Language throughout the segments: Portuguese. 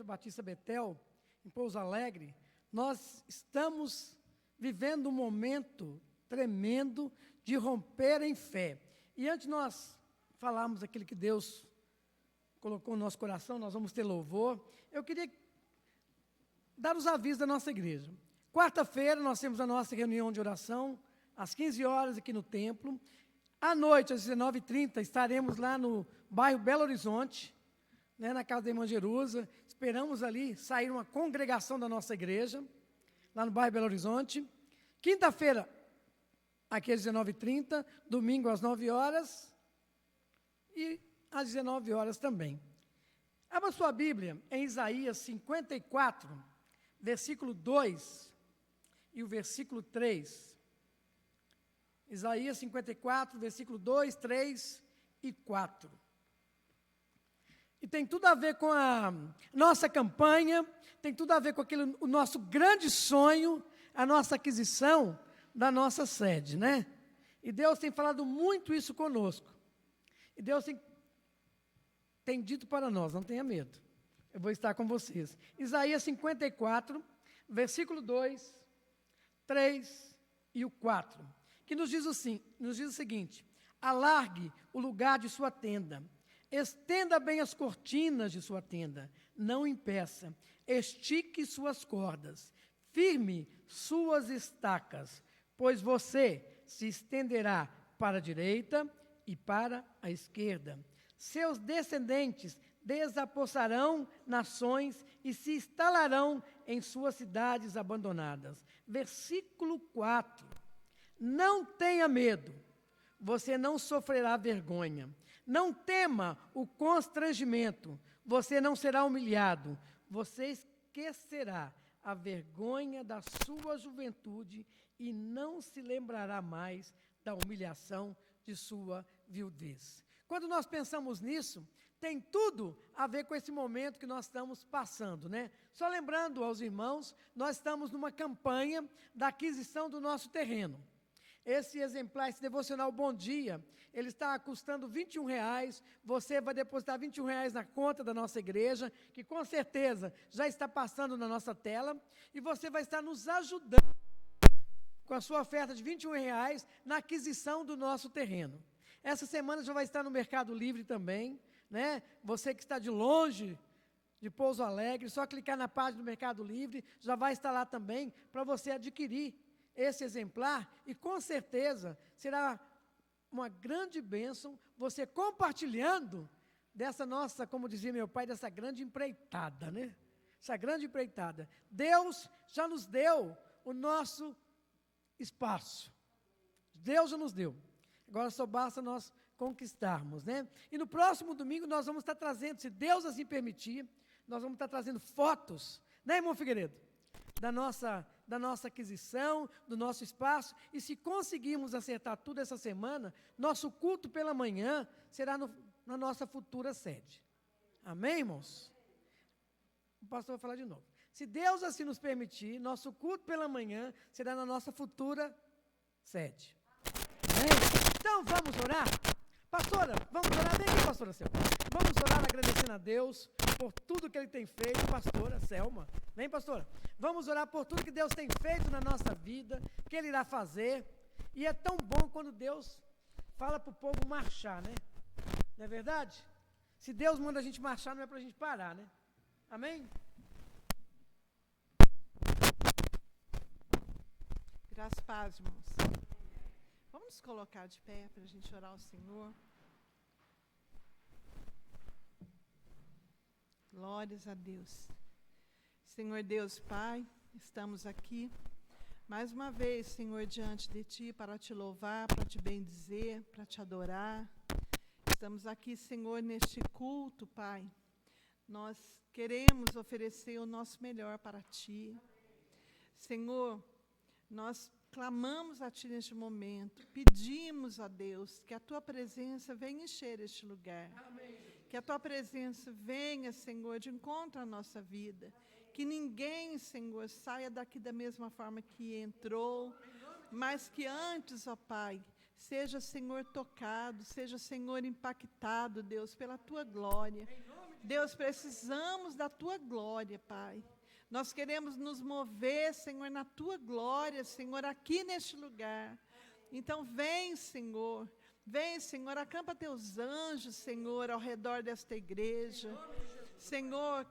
Batista Betel, em Pouso Alegre, nós estamos vivendo um momento tremendo de romper em fé. E antes de nós falarmos aquilo que Deus colocou no nosso coração, nós vamos ter louvor. Eu queria dar os avisos da nossa igreja. Quarta-feira nós temos a nossa reunião de oração, às 15 horas aqui no templo. À noite, às 19h30, estaremos lá no bairro Belo Horizonte, na casa da irmã Jerusa. Esperamos ali sair uma congregação da nossa igreja, lá no bairro Belo Horizonte. Quinta-feira, aqui às 19h30, domingo às 9 horas e às 19 horas também. Abra sua Bíblia em Isaías 54, versículo 2 e o versículo 3. Isaías 54, versículo 2, 3 e 4. E tem tudo a ver com a nossa campanha, tem tudo a ver com o nosso grande sonho, a nossa aquisição da nossa sede, né? E Deus tem falado muito isso conosco. E Deus tem dito para nós, não tenha medo, eu vou estar com vocês. Isaías 54, versículo 2, 3 e o 4, que nos diz o seguinte: alargue o lugar de sua tenda, estenda bem as cortinas de sua tenda, não impeça, estique suas cordas, firme suas estacas, pois você se estenderá para a direita e para a esquerda. Seus descendentes desapossarão nações e se instalarão em suas cidades abandonadas. Versículo 4. Não tenha medo, você não sofrerá vergonha. Não tema o constrangimento, você não será humilhado, você esquecerá a vergonha da sua juventude e não se lembrará mais da humilhação de sua viudez. Quando nós pensamos nisso, tem tudo a ver com esse momento que nós estamos passando, né? Só lembrando aos irmãos, nós estamos numa campanha da aquisição do nosso terreno. Esse exemplar, esse devocional Bom Dia, ele está custando R$21, você vai depositar R$21 na conta da nossa igreja, que com certeza já está passando na nossa tela, e você vai estar nos ajudando com a sua oferta de R$21 na aquisição do nosso terreno. Essa semana já vai estar no Mercado Livre também, né? Você que está de longe de Pouso Alegre, só clicar na página do Mercado Livre, já vai estar lá também para você adquirir esse exemplar, e com certeza será uma grande bênção você compartilhando dessa nossa, como dizia meu pai, dessa grande empreitada, né? Essa grande empreitada. Deus já nos deu o nosso espaço. Deus já nos deu. Agora só basta nós conquistarmos, né? E no próximo domingo nós vamos estar trazendo, se Deus assim permitir, nós vamos estar trazendo fotos, né, irmão Figueiredo? Da nossa aquisição, do nosso espaço, e se conseguirmos acertar tudo essa semana, nosso culto pela manhã será na nossa futura sede. Amém, irmãos? O pastor vai falar de novo. Se Deus assim nos permitir, nosso culto pela manhã será na nossa futura sede. Amém? Então, vamos orar? Pastora, vamos orar? Vem aqui, pastora Selma. Vamos orar agradecendo a Deus por tudo que Ele tem feito, pastora Selma. Vem, pastora. Vamos orar por tudo que Deus tem feito na nossa vida, que Ele irá fazer. E é tão bom quando Deus fala para o povo marchar, né? Não é verdade? Se Deus manda a gente marchar, não é para a gente parar, né? Amém? Graças a paz, irmãos. Vamos nos colocar de pé para a gente orar ao Senhor. Glórias a Deus. Senhor Deus Pai, estamos aqui mais uma vez, Senhor, diante de Ti para Te louvar, para Te bendizer, para Te adorar. Estamos aqui, Senhor, neste culto, Pai. Nós queremos oferecer o nosso melhor para Ti. Senhor, nós clamamos a Ti neste momento, pedimos a Deus que a Tua presença venha encher este lugar. Amém. Que a Tua presença venha, Senhor, de encontro à nossa vida. Que ninguém, Senhor, saia daqui da mesma forma que entrou, mas que antes, ó Pai, seja, Senhor, tocado, seja, Senhor, impactado, Deus, pela Tua glória. Deus, precisamos da Tua glória, Pai. Nós queremos nos mover, Senhor, na Tua glória, Senhor, aqui neste lugar. Então, vem, Senhor, acampa Teus anjos, Senhor, ao redor desta igreja. Senhor,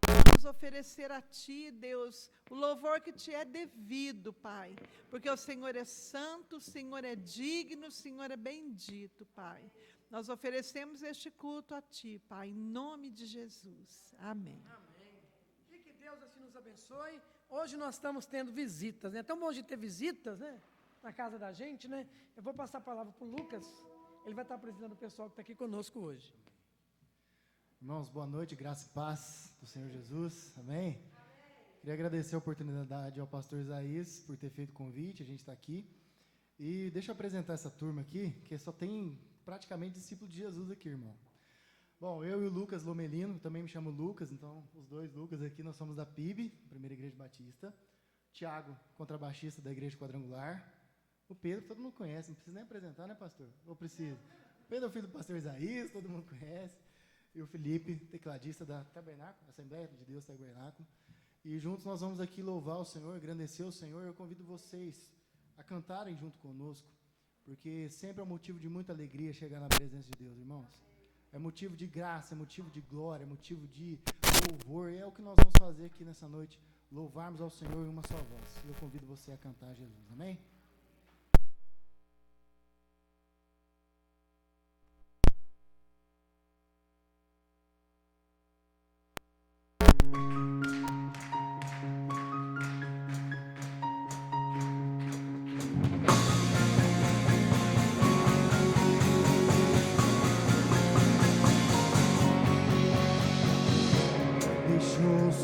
queremos oferecer a Ti, Deus, o louvor que Te é devido, Pai. Porque o Senhor é santo, o Senhor é digno, o Senhor é bendito, Pai. Nós oferecemos este culto a Ti, Pai, em nome de Jesus. Amém. Que Deus assim nos abençoe. Hoje nós estamos tendo visitas, né? É tão bom de ter visitas, né? Na casa da gente, né? Eu vou passar a palavra para o Lucas. Ele vai estar apresentando o pessoal que está aqui conosco hoje. Irmãos, boa noite, graça e paz do Senhor Jesus. Amém? Queria agradecer a oportunidade ao pastor Isaías por ter feito o convite. A gente está aqui. E deixa eu apresentar essa turma aqui, que só tem praticamente discípulo de Jesus aqui, irmão. Bom, eu e o Lucas Lomelino, também me chamo Lucas, então os dois Lucas aqui, nós somos da PIB, Primeira Igreja Batista. Tiago, contrabaixista da Igreja Quadrangular. O Pedro, todo mundo conhece, não precisa nem apresentar, né, pastor? Ou precisa? O Pedro é o filho do pastor Isaías, todo mundo conhece. E o Felipe, tecladista da Tabernáculo, Assembleia de Deus Tabernáculo. E juntos nós vamos aqui louvar o Senhor, agradecer o Senhor. Eu convido vocês a cantarem junto conosco, porque sempre é um motivo de muita alegria chegar na presença de Deus, irmãos. É motivo de graça, é motivo de glória, é motivo de louvor. E é o que nós vamos fazer aqui nessa noite, louvarmos ao Senhor em uma só voz. E eu convido você a cantar Jesus, amém?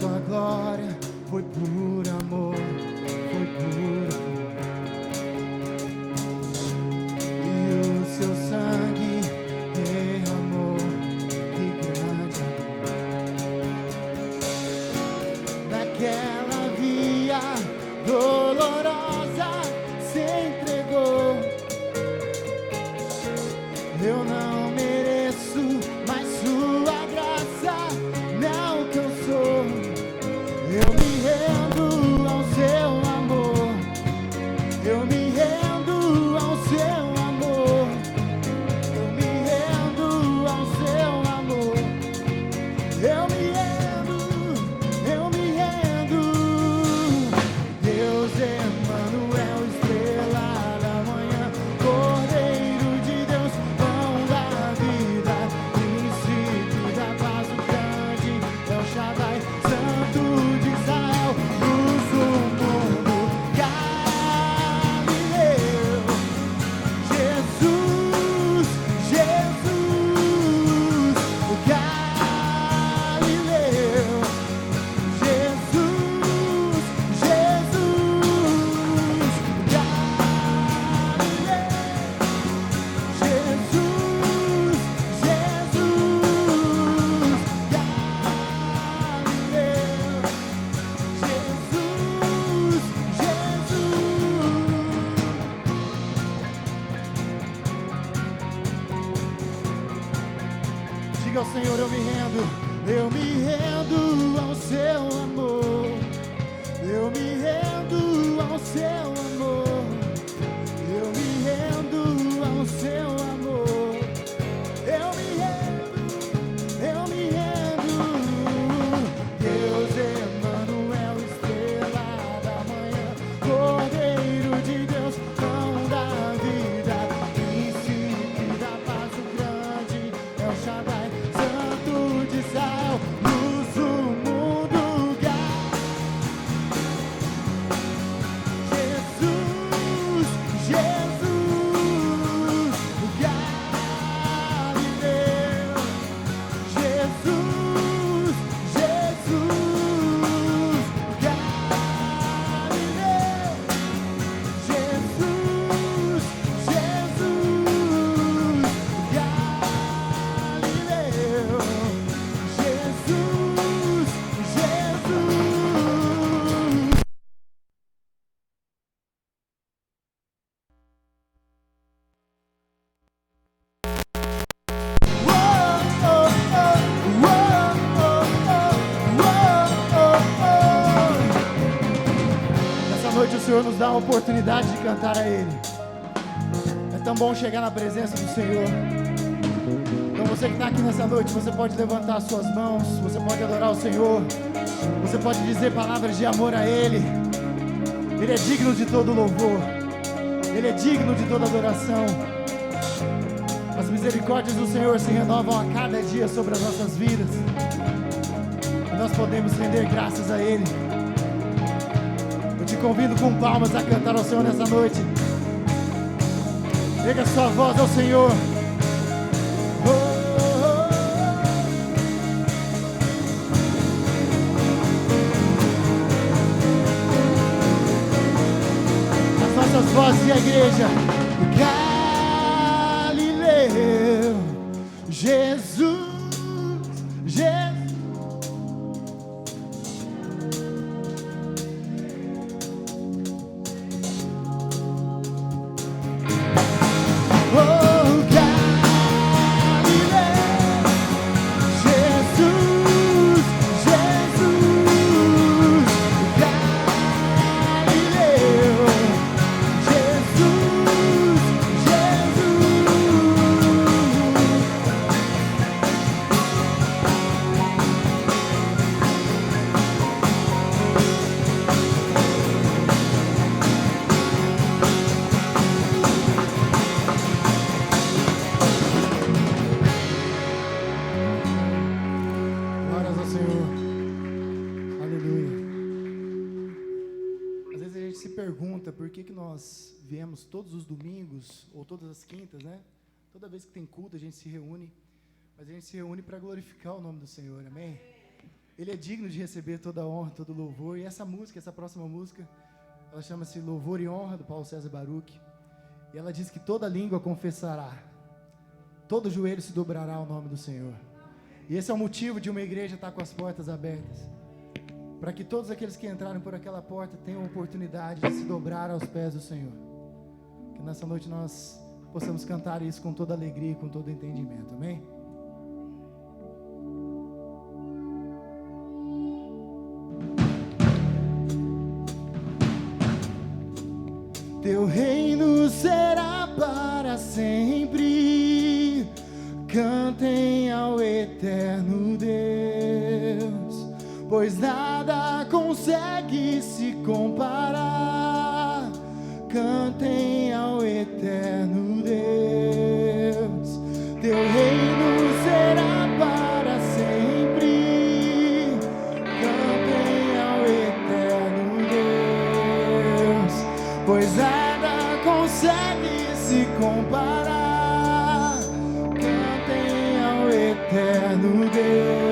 Sua glória foi por amor, foi por amor. E o seu sangue derramou, que grande amor. Naquela via dolorosa se entregou. Eu não mereço, mas sua graça me alcançou. Eu me rendo ao seu amor, eu me rendo ao seu amor, eu me rendo ao seu amor, eu me rendo, Deus Emmanuel, estrela da manhã, Cordeiro de Deus, pão da vida, príncipe da paz, o grande El Shaddai, Santo de Israel. Senhor nos dá a oportunidade de cantar a Ele. É tão bom chegar na presença do Senhor. Então você que está aqui nessa noite, você pode levantar as suas mãos, você pode adorar o Senhor, você pode dizer palavras de amor a Ele. Ele é digno de todo louvor, Ele é digno de toda adoração. As misericórdias do Senhor se renovam a cada dia sobre as nossas vidas, e nós podemos render graças a Ele. Eu te convido com palmas a cantar ao Senhor nessa noite. Erga sua voz ao Senhor. As nossas vozes e a igreja. Galileu, Jesus, Jesus. Por que nós viemos todos os domingos, ou todas as quintas, né? Toda vez que tem culto a gente se reúne, mas a gente se reúne para glorificar o nome do Senhor, amém? Ele é digno de receber toda a honra, todo o louvor, e essa música, essa próxima música, ela chama-se Louvor e Honra, do Paulo César Baruch, e ela diz que toda língua confessará, todo joelho se dobrará ao nome do Senhor, e esse é o motivo de uma igreja estar com as portas abertas, para que todos aqueles que entrarem por aquela porta tenham a oportunidade de se dobrar aos pés do Senhor. Que nessa noite nós possamos cantar isso com toda alegria e com todo entendimento, amém? Teu reino será para sempre, cantem ao eterno Deus, pois nada consegue se comparar. Cantem ao eterno Deus. Teu reino será para sempre. Cantem ao eterno Deus, pois nada consegue se comparar. Cantem ao eterno Deus.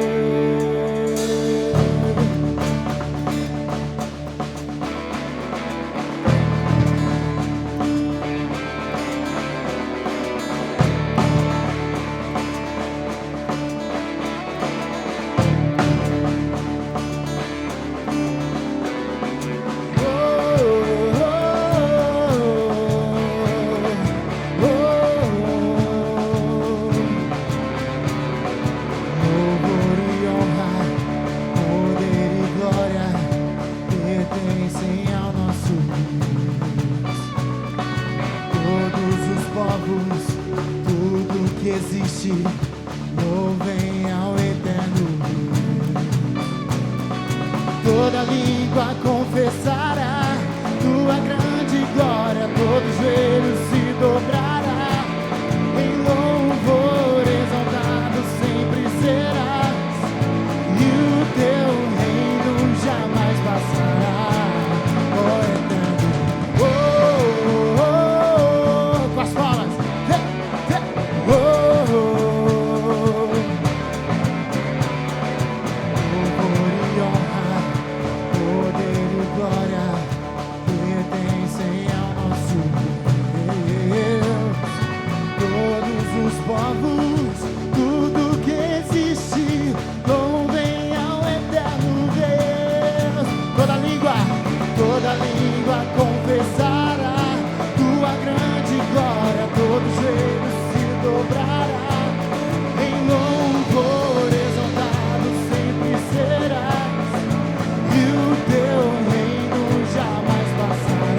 Louvem ao eterno Deus. Toda língua confessará tua grande glória, todo joelho se dobrará. Em louvor exaltado sempre serás, e o teu reino jamais passará. Ó eterno, com as palmas. Toda língua confessará tua grande glória, todo joelho se dobrará. Em louvor exaltado sempre serás, e o teu reino jamais passará.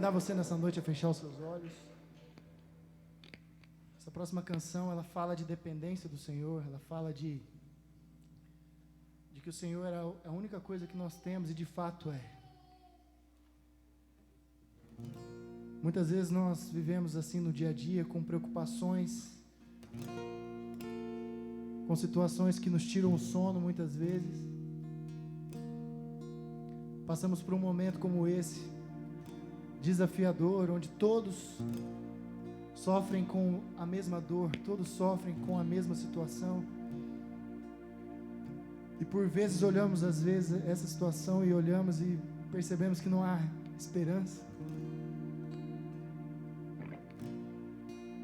convidar você nessa noite a fechar os seus olhos. Essa próxima canção, ela fala de dependência do Senhor, ela fala de que o Senhor é a única coisa que nós temos, e de fato é. Muitas vezes nós vivemos assim no dia a dia, com preocupações, com situações que nos tiram o sono muitas vezes. Passamos por um momento como esse, desafiador, onde todos sofrem com a mesma dor, todos sofrem com a mesma situação. E por vezes olhamos às vezes essa situação e olhamos e percebemos que não há esperança.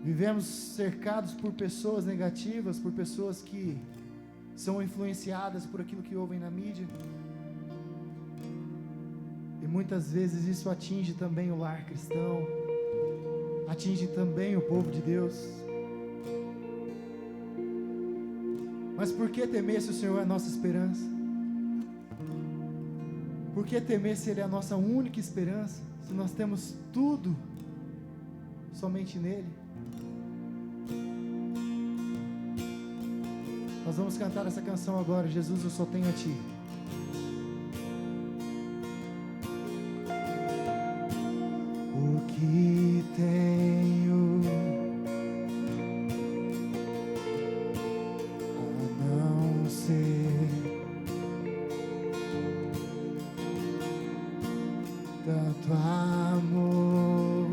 Vivemos cercados por pessoas negativas, por pessoas que são influenciadas por aquilo que ouvem na mídia. E muitas vezes isso atinge também o lar cristão, atinge também o povo de Deus. Mas por que temer se o Senhor é a nossa esperança? Por que temer se Ele é a nossa única esperança? Se nós temos tudo somente nele? Nós vamos cantar essa canção agora, Jesus, eu só tenho a Ti. O que tenho a não ser tanto amor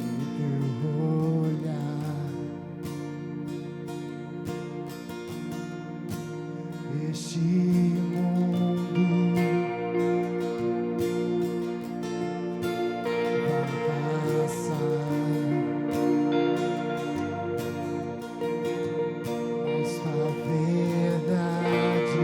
em teu olhar, este mundo vai passar, mas tua verdade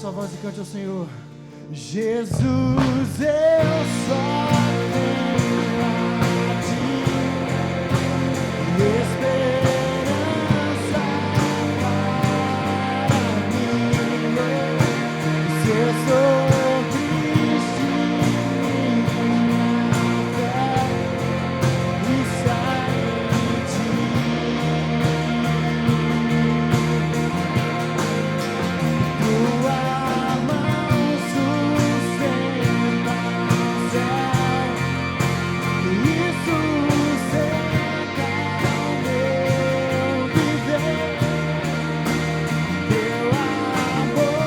sua voz e cante ao Senhor. Jesus, eu só tenho a ti esperança para mim. Se eu sou triste, minha fé está em ti. Tua mão sustenta o céu, isso sustenta o meu viver. Teu amor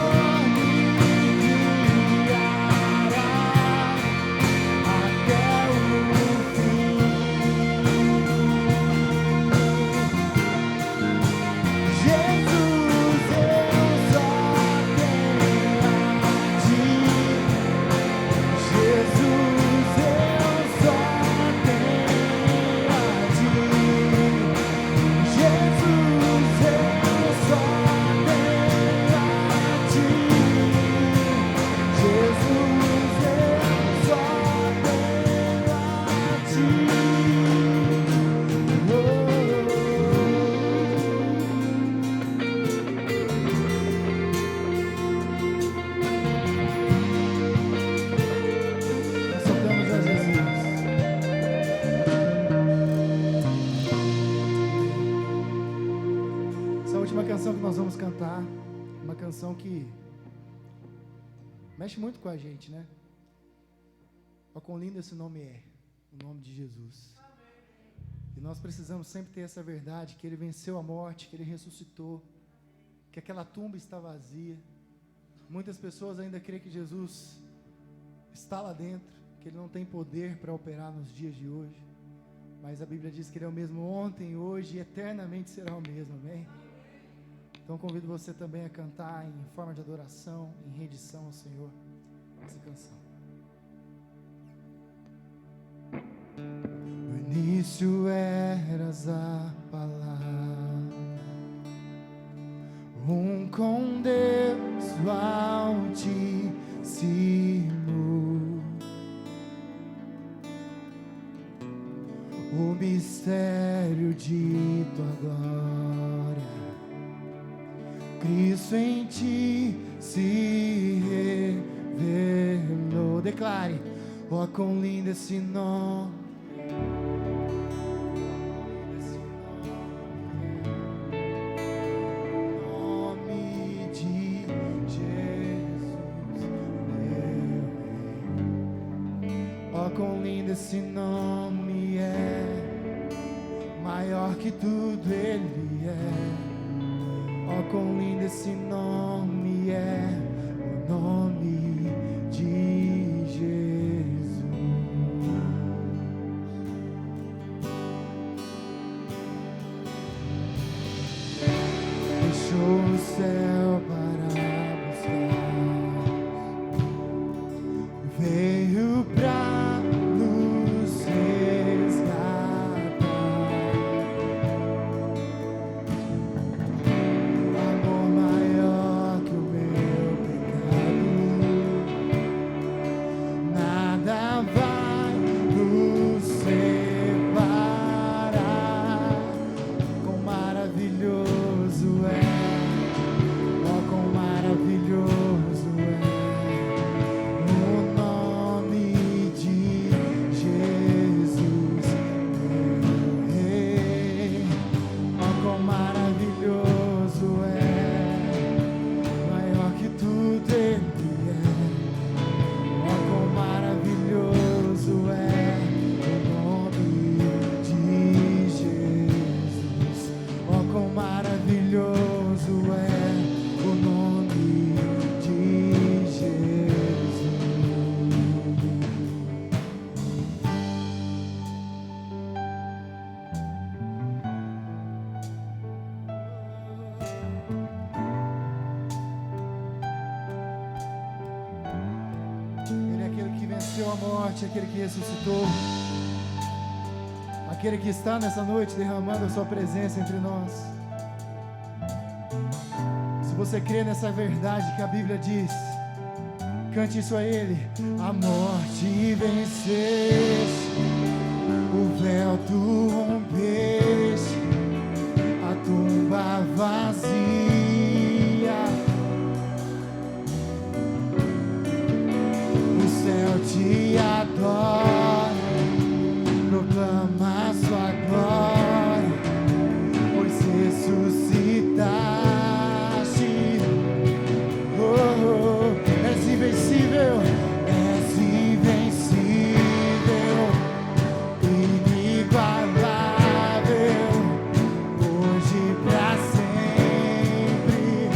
me guiará até o fim. Jesus, eu só tenho a ti. Jesus, eu só tenho a ti. Jesus, eu só tenho a ti. Jesus, eu só tenho a ti. Nós soltamos a Jesus. Essa última canção que nós vamos cantar, uma canção que mexe muito com a gente, né? Olha quão lindo esse nome é, o nome de Jesus. E nós precisamos sempre ter essa verdade, que Ele venceu a morte, que Ele ressuscitou, que aquela tumba está vazia. Muitas pessoas ainda creem que Jesus está lá dentro, que Ele não tem poder para operar nos dias de hoje. Mas a Bíblia diz que Ele é o mesmo ontem, hoje e eternamente será o mesmo, amém? Então convido você também a cantar em forma de adoração, em rendição ao Senhor, essa canção. No início eras a palavra, com Deus Altíssimo, o mistério de tua glória, Cristo em ti se revelou. Declare, ó quão lindo esse nome. Nome de Jesus, meu Rei. Ó quão lindo esse nome é, maior que tudo Ele é. Ó quão lindo esse nome é, o nome de Jesus. Deixou o céu para buscar, veio pra nos resgatar. Amor maior que o meu pecado, nada vai nos separar. Quão maravilhoso é, ó quão maravilhoso é o nome de Jesus, meu Rei. Ó quão maravilhoso é, maior que tudo Ele é. Ó quão maravilhoso é o nome de Jesus. Ó quão maravilhoso é o nome de Jesus. Ele é aquele que venceu a morte, aquele que ressuscitou, aquele que está nessa noite derramando a sua presença entre nós. Se você crê nessa verdade que a Bíblia diz, cante isso a Ele. A morte venceste, o véu tu rompeste, a tumba vazia, o céu te adora, proclama sua glória, pois ressuscitaste. És invencível, és invencível, inigualável, hoje pra sempre.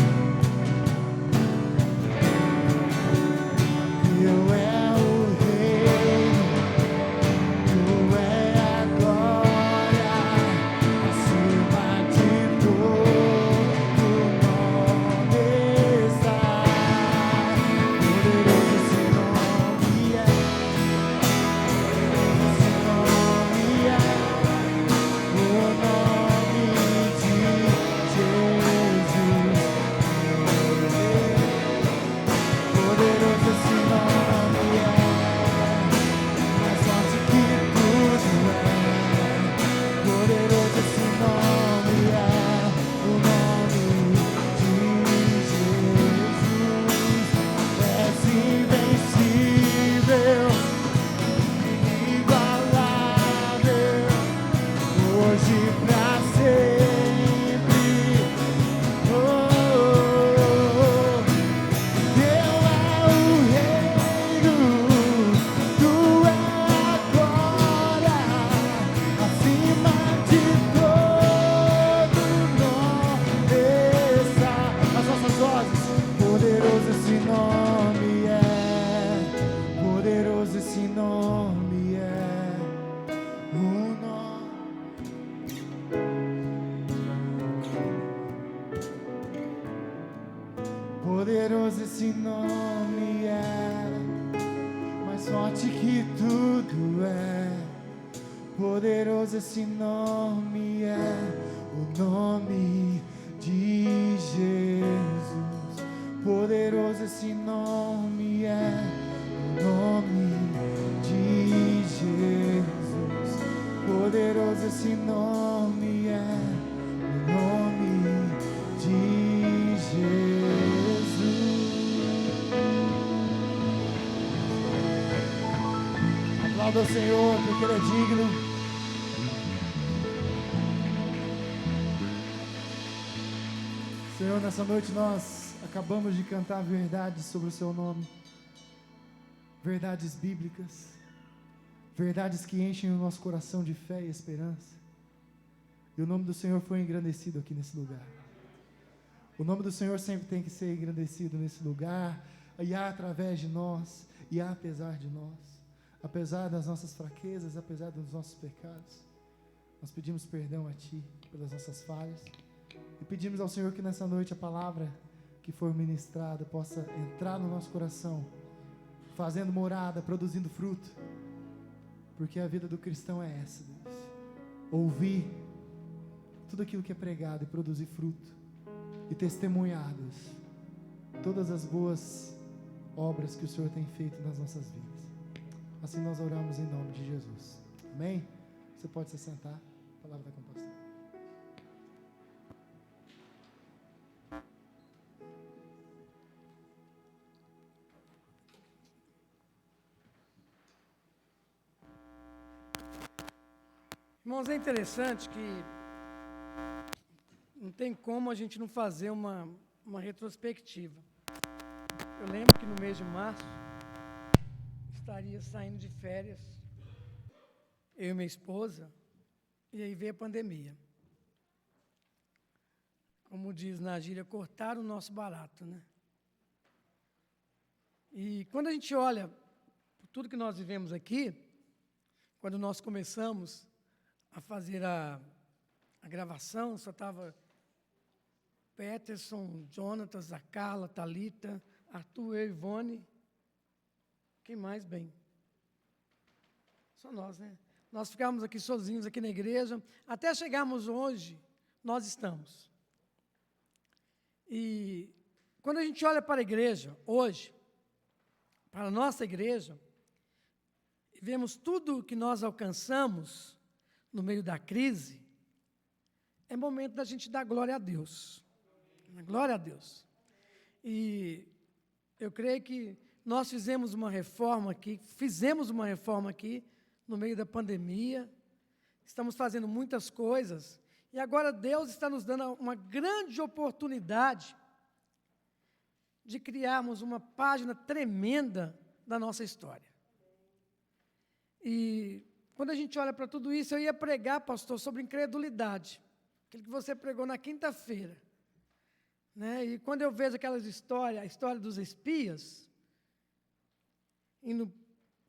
Teu é o reino, tu é a glória, acima de todo nome está. Poderoso esse nome é, esse nome é o nome de Jesus. Poderoso esse nome é, mais forte que tudo é. Poderoso esse nome é, o nome de Jesus. És invencível, inigualável, hoje pra sempre. Oh, teu é o reino, tu é a glória, acima de todo nome está. As nossas vozes, poderoso esse nome é, poderoso esse nome é, o nome. Poderoso esse nome é, mais forte que tudo é. Poderoso esse nome é, o nome de Jesus. Poderoso esse nome é, o nome de Jesus. Poderoso esse nome é, o nome de Jesus. Aplauda o Senhor, porque Ele é digno. Senhor, nessa noite nós acabamos de cantar verdades sobre o Seu nome, verdades bíblicas, verdades que enchem o nosso coração de fé e esperança. E o nome do Senhor foi engrandecido aqui nesse lugar. O nome do Senhor sempre tem que ser engrandecido nesse lugar, e há através de nós, e há apesar de nós, apesar das nossas fraquezas, apesar dos nossos pecados. Nós pedimos perdão a Ti pelas nossas falhas, e pedimos ao Senhor que nessa noite a palavra que for ministrada possa entrar no nosso coração, fazendo morada, produzindo fruto, porque a vida do cristão é essa, Deus. Ouvir tudo aquilo que é pregado e produzir fruto, e testemunhar, Deus, todas as boas obras que o Senhor tem feito nas nossas vidas. Assim nós oramos em nome de Jesus. Amém? Você pode se sentar. A palavra está com o pastor. Irmãos, é interessante que não tem como a gente não fazer uma retrospectiva. Eu lembro que no mês de março, estaria saindo de férias, eu e minha esposa, e aí veio a pandemia. Como diz na gíria, cortaram o nosso barato, né? E quando a gente olha por tudo que nós vivemos aqui, quando nós começamos a fazer a gravação, só estava Peterson, Jonatas, a Carla, Thalita, Arthur, eu, Ivone. Quem mais, bem? Só nós, né? Nós ficávamos aqui sozinhos, aqui na igreja, até chegarmos hoje, nós estamos. E quando a gente olha para a igreja, hoje, para a nossa igreja, e vemos tudo que nós alcançamos no meio da crise, é momento da gente dar glória a Deus. Glória a Deus. E eu creio que nós fizemos uma reforma aqui no meio da pandemia, estamos fazendo muitas coisas, e agora Deus está nos dando uma grande oportunidade de criarmos uma página tremenda da nossa história. E quando a gente olha para tudo isso, eu ia pregar, pastor, sobre incredulidade, aquilo que você pregou na quinta-feira. Né? E quando eu vejo aquelas histórias, a história dos espias, indo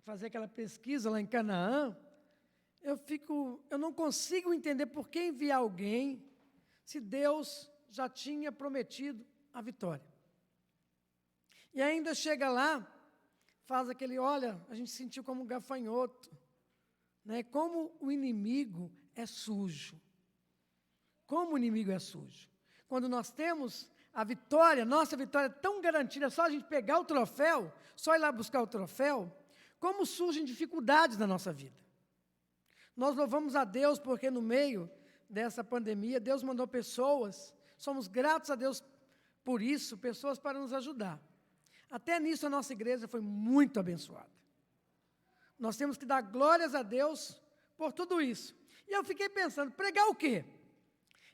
fazer aquela pesquisa lá em Canaã, eu não consigo entender por que enviar alguém se Deus já tinha prometido a vitória. E ainda chega lá, faz aquele, olha, a gente sentiu como um gafanhoto, né? Como o inimigo é sujo. Como o inimigo é sujo. Quando nós temos a vitória, nossa vitória tão garantida, só a gente pegar o troféu, só ir lá buscar o troféu, como surgem dificuldades na nossa vida. Nós louvamos a Deus porque no meio dessa pandemia, Deus mandou pessoas, somos gratos a Deus por isso, pessoas para nos ajudar. Até nisso a nossa igreja foi muito abençoada. Nós temos que dar glórias a Deus por tudo isso. E eu fiquei pensando, pregar o quê?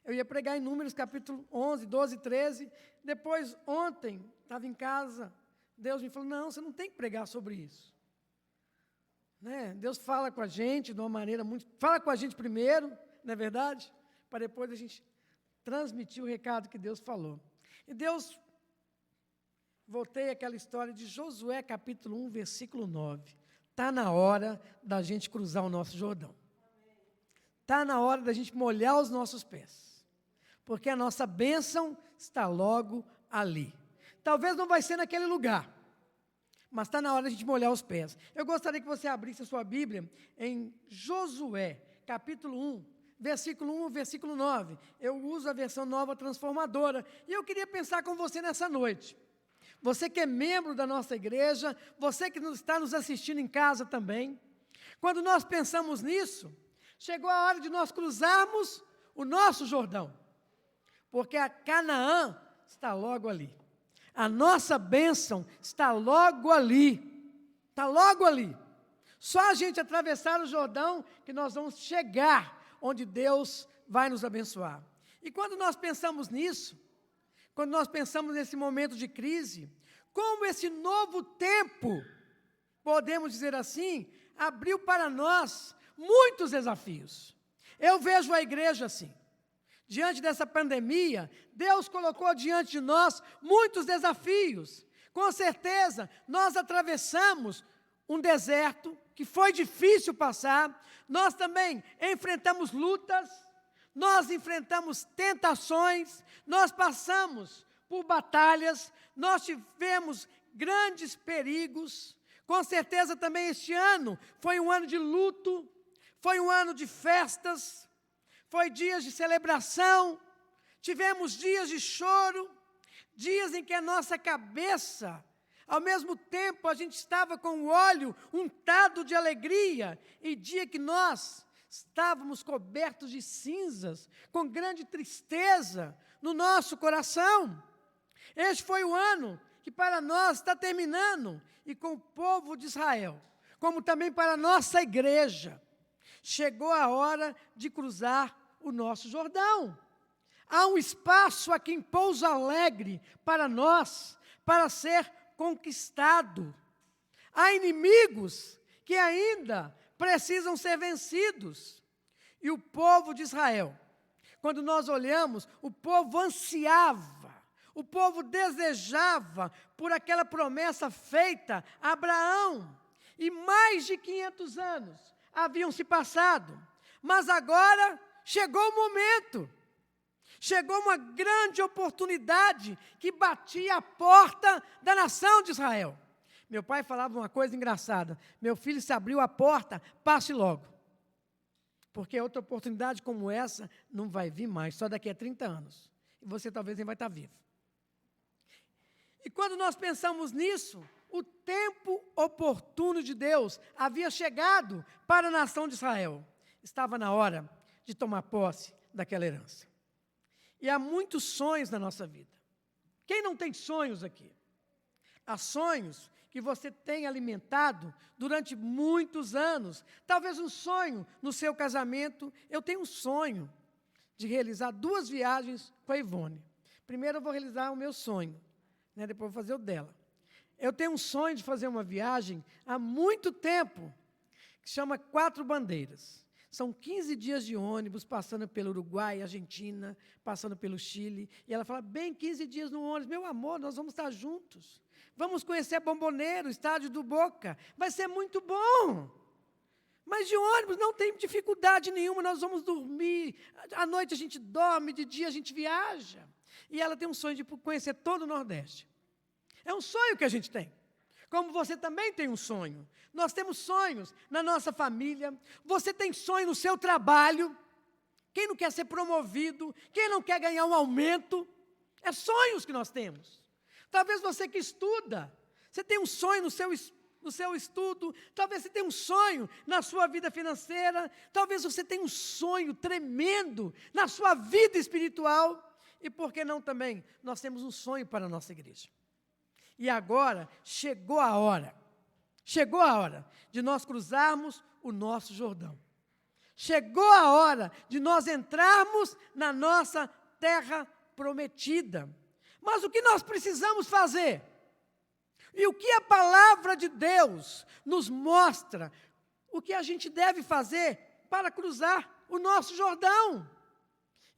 Eu ia pregar em Números capítulo 11, 12, 13. Depois, ontem, estava em casa, Deus me falou, não, você não tem que pregar sobre isso. Né? Deus fala com a gente de uma maneira muito... Fala com a gente primeiro, não é verdade? Para depois a gente transmitir o recado que Deus falou. E Deus... Voltei àquela história de Josué, capítulo 1, versículo 9. Está na hora da gente cruzar o nosso Jordão. Está na hora da gente molhar os nossos pés. Porque a nossa bênção está logo ali. Talvez não vai ser naquele lugar, mas está na hora da gente molhar os pés. Eu gostaria que você abrisse a sua Bíblia em Josué, capítulo 1, versículo 1, versículo 9. Eu uso a versão nova transformadora. E eu queria pensar com você nessa noite. Você que é membro da nossa igreja, você que está nos assistindo em casa também, quando nós pensamos nisso, chegou a hora de nós cruzarmos o nosso Jordão, porque a Canaã está logo ali, a nossa bênção está logo ali, só a gente atravessar o Jordão que nós vamos chegar onde Deus vai nos abençoar. E quando nós pensamos nisso, quando nós pensamos nesse momento de crise, como esse novo tempo, podemos dizer assim, abriu para nós muitos desafios. Eu vejo a igreja assim. Diante dessa pandemia, Deus colocou diante de nós muitos desafios. Com certeza, nós atravessamos um deserto que foi difícil passar. Nós também enfrentamos lutas. Nós enfrentamos tentações, nós passamos por batalhas, nós tivemos grandes perigos. Com certeza também este ano foi um ano de luto, foi um ano de festas, foi dias de celebração, tivemos dias de choro, dias em que a nossa cabeça, ao mesmo tempo a gente estava com o óleo untado de alegria, e dia que nós estávamos cobertos de cinzas, com grande tristeza no nosso coração. Este foi o ano que para nós está terminando, e com o povo de Israel, como também para a nossa igreja, chegou a hora de cruzar o nosso Jordão. Há um espaço aqui em Pouso Alegre para nós, para ser conquistado. Há inimigos que ainda precisam ser vencidos. E o povo de Israel, quando nós olhamos, o povo ansiava, o povo desejava por aquela promessa feita a Abraão. E mais de 500 anos haviam se passado, mas agora chegou o momento, chegou uma grande oportunidade que batia a porta da nação de Israel. Meu pai falava uma coisa engraçada, meu filho, se abriu a porta, passe logo, porque outra oportunidade como essa não vai vir mais, só daqui a 30 anos, e você talvez nem vai estar vivo. E quando nós pensamos nisso, o tempo oportuno de Deus havia chegado para a nação de Israel. Estava na hora de tomar posse daquela herança. E há muitos sonhos na nossa vida. Quem não tem sonhos aqui? Há sonhos que você tem alimentado durante muitos anos. Talvez um sonho no seu casamento. Eu tenho um sonho de realizar 2 viagens com a Ivone. Primeiro eu vou realizar o meu sonho, depois eu vou fazer o dela. Eu tenho um sonho de fazer uma viagem há muito tempo, que chama 4 Bandeiras. São 15 dias de ônibus, passando pelo Uruguai, Argentina, passando pelo Chile. E ela fala, bem 15 dias no ônibus. Meu amor, nós vamos estar juntos. Vamos conhecer Bomboneiro, estádio do Boca. Vai ser muito bom. Mas de ônibus não tem dificuldade nenhuma, nós vamos dormir. À noite a gente dorme, de dia a gente viaja. E ela tem um sonho de conhecer todo o Nordeste. É um sonho que a gente tem. Como você também tem um sonho. Nós temos sonhos na nossa família. Você tem sonho no seu trabalho. Quem não quer ser promovido? Quem não quer ganhar um aumento? É sonhos que nós temos. Talvez você que estuda, você tem um sonho no seu estudo. Talvez você tenha um sonho na sua vida financeira. Talvez você tenha um sonho tremendo na sua vida espiritual. E por que não também? Nós temos um sonho para a nossa igreja. E agora chegou a hora de nós cruzarmos o nosso Jordão. Chegou a hora de nós entrarmos na nossa terra prometida. Mas o que nós precisamos fazer? E o que a palavra de Deus nos mostra? O que a gente deve fazer para cruzar o nosso Jordão?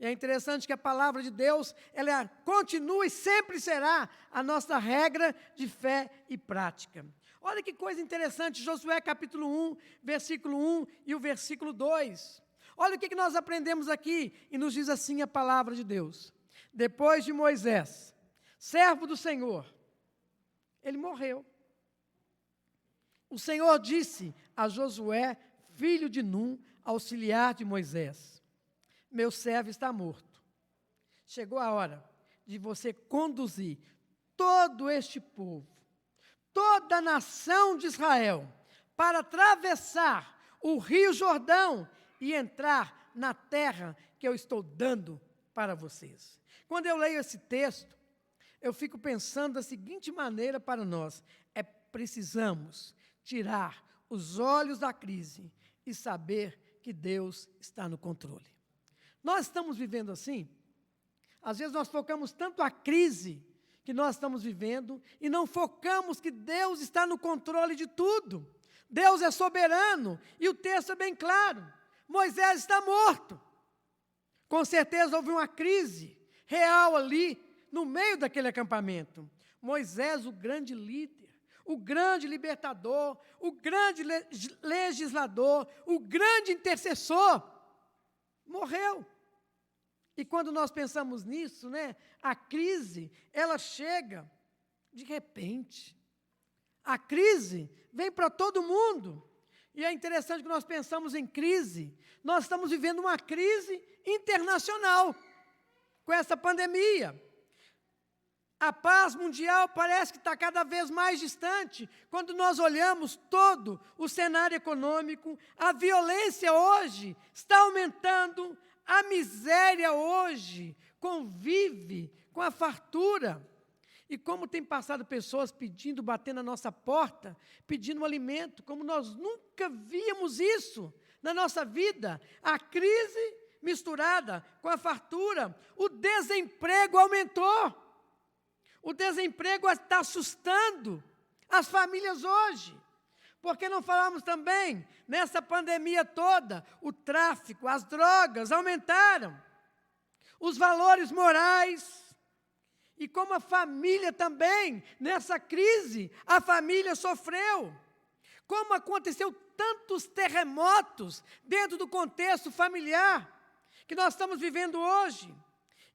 E é interessante que a palavra de Deus, ela continua e sempre será a nossa regra de fé e prática. Olha que coisa interessante, Josué capítulo 1, versículo 1 e o versículo 2. Olha o que nós aprendemos aqui, e nos diz assim a palavra de Deus. Depois de Moisés, servo do Senhor, ele morreu. O Senhor disse a Josué, filho de Num, auxiliar de Moisés, meu servo está morto. Chegou a hora de você conduzir todo este povo, toda a nação de Israel, para atravessar o rio Jordão e entrar na terra que eu estou dando para vocês. Quando eu leio esse texto, eu fico pensando da seguinte maneira para nós: precisamos tirar os olhos da crise e saber que Deus está no controle. Nós estamos vivendo assim, às vezes nós focamos tanto a crise que nós estamos vivendo e não focamos que Deus está no controle de tudo. Deus é soberano e o texto é bem claro. Moisés está morto. Com certeza houve uma crise real ali no meio daquele acampamento. Moisés, o grande líder, o grande libertador, o grande legislador, o grande intercessor, morreu. E quando nós pensamos nisso, a crise, ela chega de repente. A crise vem para todo mundo. E é interessante que nós pensamos em crise. Nós estamos vivendo uma crise internacional com essa pandemia. A paz mundial parece que está cada vez mais distante. Quando nós olhamos todo o cenário econômico, a violência hoje está aumentando, a miséria hoje convive com a fartura. E como tem passado pessoas pedindo, batendo na nossa porta, pedindo um alimento, como nós nunca víamos isso na nossa vida. A crise misturada com a fartura, o desemprego aumentou. O desemprego está assustando as famílias hoje. Porque não falamos também, nessa pandemia toda, o tráfico, as drogas aumentaram, os valores morais. E como a família também, nessa crise, a família sofreu. Como aconteceu tantos terremotos dentro do contexto familiar que nós estamos vivendo hoje.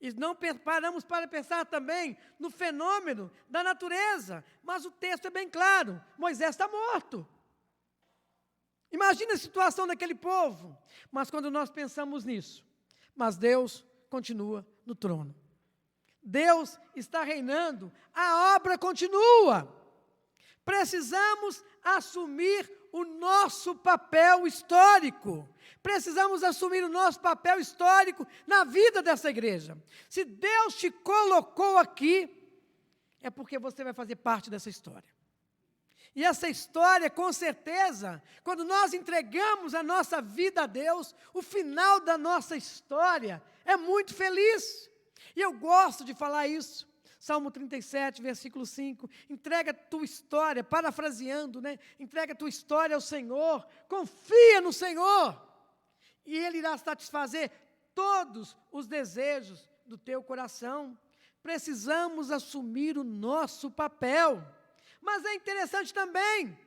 E não paramos para pensar também no fenômeno da natureza. Mas o texto é bem claro, Moisés está morto. Imagina a situação daquele povo. Mas quando nós pensamos nisso, mas Deus continua no trono. Deus está reinando, a obra continua. Precisamos assumir o nosso papel histórico. Precisamos assumir o nosso papel histórico na vida dessa igreja. Se Deus te colocou aqui, é porque você vai fazer parte dessa história. E essa história, com certeza, quando nós entregamos a nossa vida a Deus, o final da nossa história é muito feliz. E eu gosto de falar isso. Salmo 37, versículo 5. Entrega a tua história, parafraseando, né? Entrega a tua história ao Senhor. Confia no Senhor. E Ele irá satisfazer todos os desejos do teu coração. Precisamos assumir o nosso papel. Mas é interessante também,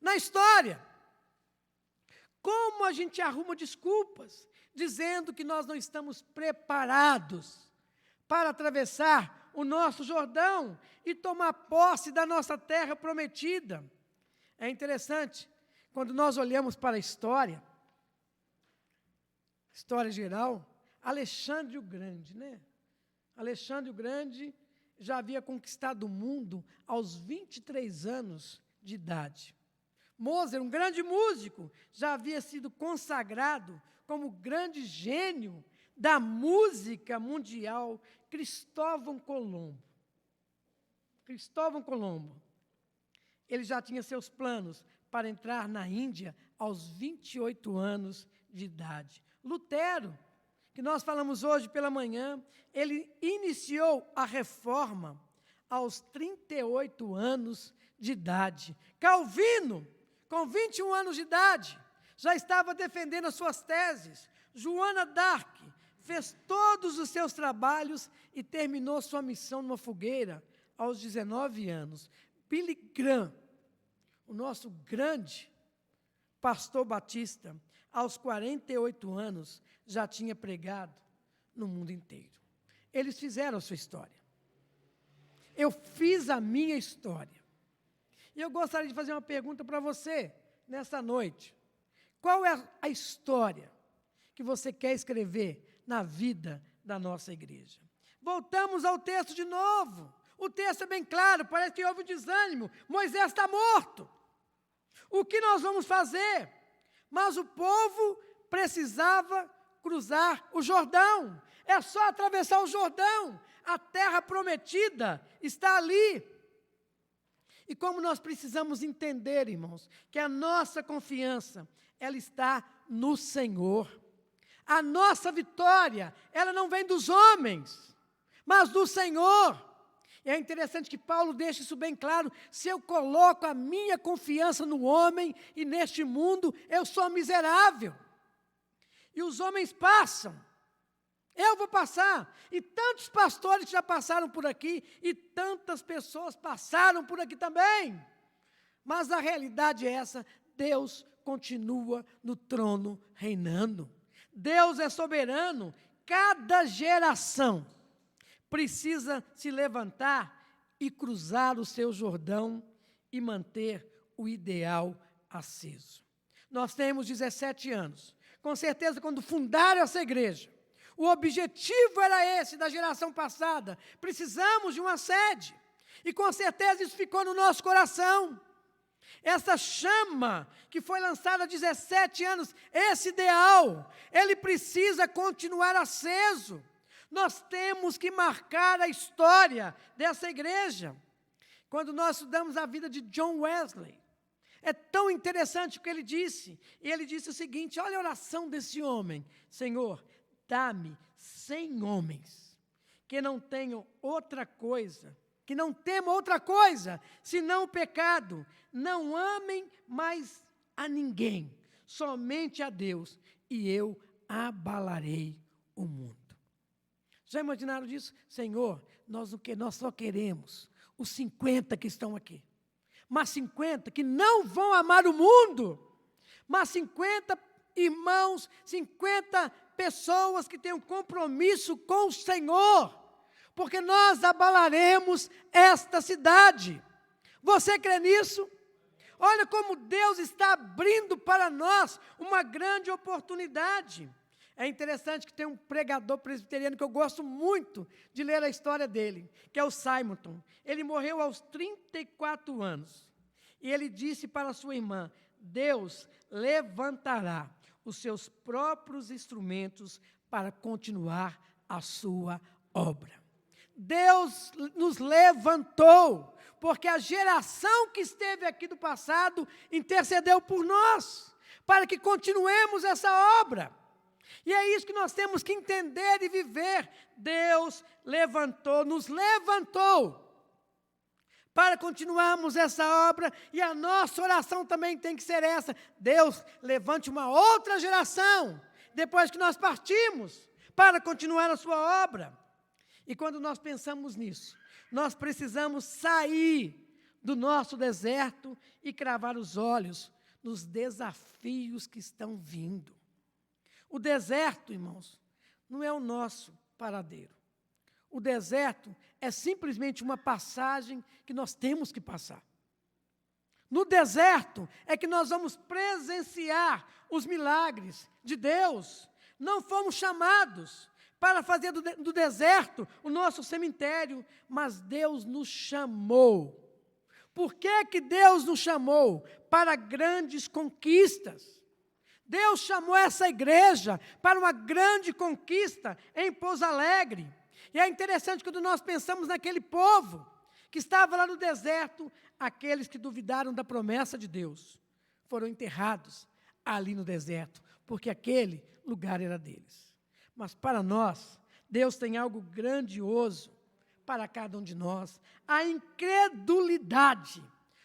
na história, como a gente arruma desculpas, dizendo que nós não estamos preparados para atravessar o nosso Jordão e tomar posse da nossa terra prometida. É interessante, quando nós olhamos para a história geral, Alexandre o Grande, né? Alexandre o Grande já havia conquistado o mundo aos 23 anos de idade. Mozart, um grande músico, já havia sido consagrado como grande gênio da música mundial. Cristóvão Colombo, ele já tinha seus planos para entrar na Índia aos 28 anos de idade. Lutero, que nós falamos hoje pela manhã, ele iniciou a reforma aos 38 anos de idade. Calvino, com 21 anos de idade, já estava defendendo as suas teses. Joana d'Arc fez todos os seus trabalhos e terminou sua missão numa fogueira aos 19 anos. Billy Graham, o nosso grande pastor batista, aos 48 anos, já tinha pregado no mundo inteiro. Eles fizeram a sua história. Eu fiz a minha história. E eu gostaria de fazer uma pergunta para você, nessa noite. Qual é a história que você quer escrever na vida da nossa igreja? Voltamos ao texto de novo. O texto é bem claro, parece que houve um desânimo. Moisés está morto. O que nós vamos fazer? Mas o povo precisava cruzar o Jordão. É só atravessar o Jordão. A terra prometida está ali. E como nós precisamos entender, irmãos, que a nossa confiança, ela está no Senhor. A nossa vitória, ela não vem dos homens, mas do Senhor. E é interessante que Paulo deixa isso bem claro. Se eu coloco a minha confiança no homem e neste mundo, eu sou miserável. E os homens passam. Eu vou passar. E tantos pastores já passaram por aqui, e tantas pessoas passaram por aqui também. Mas a realidade é essa: Deus continua no trono reinando. Deus é soberano. Cada geração precisa se levantar e cruzar o seu Jordão e manter o ideal aceso. Nós temos 17 anos. Com certeza, quando fundaram essa igreja, o objetivo era esse da geração passada. Precisamos de uma sede. E com certeza isso ficou no nosso coração. Essa chama que foi lançada há 17 anos, esse ideal, ele precisa continuar aceso. Nós temos que marcar a história dessa igreja. Quando nós estudamos a vida de John Wesley, é tão interessante o que ele disse. E ele disse o seguinte: olha a oração desse homem: Senhor, dá-me 100 homens que não tenham outra coisa, que não temam outra coisa, senão o pecado. Não amem mais a ninguém, somente a Deus, e eu abalarei o mundo. Já imaginaram disso? Senhor, nós só queremos os 50 que estão aqui. Mas 50 que não vão amar o mundo. Mas 50 irmãos, 50 pessoas que têm um compromisso com o Senhor. Porque nós abalaremos esta cidade. Você crê nisso? Olha como Deus está abrindo para nós uma grande oportunidade. É interessante que tem um pregador presbiteriano que eu gosto muito de ler a história dele, que é o Simonton. Ele morreu aos 34 anos. E ele disse para sua irmã: Deus levantará os seus próprios instrumentos para continuar a sua obra. Deus nos levantou, porque a geração que esteve aqui do passado intercedeu por nós, para que continuemos essa obra. E é isso que nós temos que entender e viver. Deus levantou, nos levantou para continuarmos essa obra, e a nossa oração também tem que ser essa: Deus, levante uma outra geração, depois que nós partimos, para continuar a sua obra. E quando nós pensamos nisso, nós precisamos sair do nosso deserto e cravar os olhos nos desafios que estão vindo. O deserto, irmãos, não é o nosso paradeiro. O deserto é simplesmente uma passagem que nós temos que passar. No deserto é que nós vamos presenciar os milagres de Deus. Não fomos chamados para fazer do deserto o nosso cemitério, mas Deus nos chamou. Por que que Deus nos chamou? Para grandes conquistas. Deus chamou essa igreja para uma grande conquista em Pouso Alegre. E é interessante quando nós pensamos naquele povo que estava lá no deserto, aqueles que duvidaram da promessa de Deus foram enterrados ali no deserto, porque aquele lugar era deles. Mas para nós, Deus tem algo grandioso para cada um de nós. A incredulidade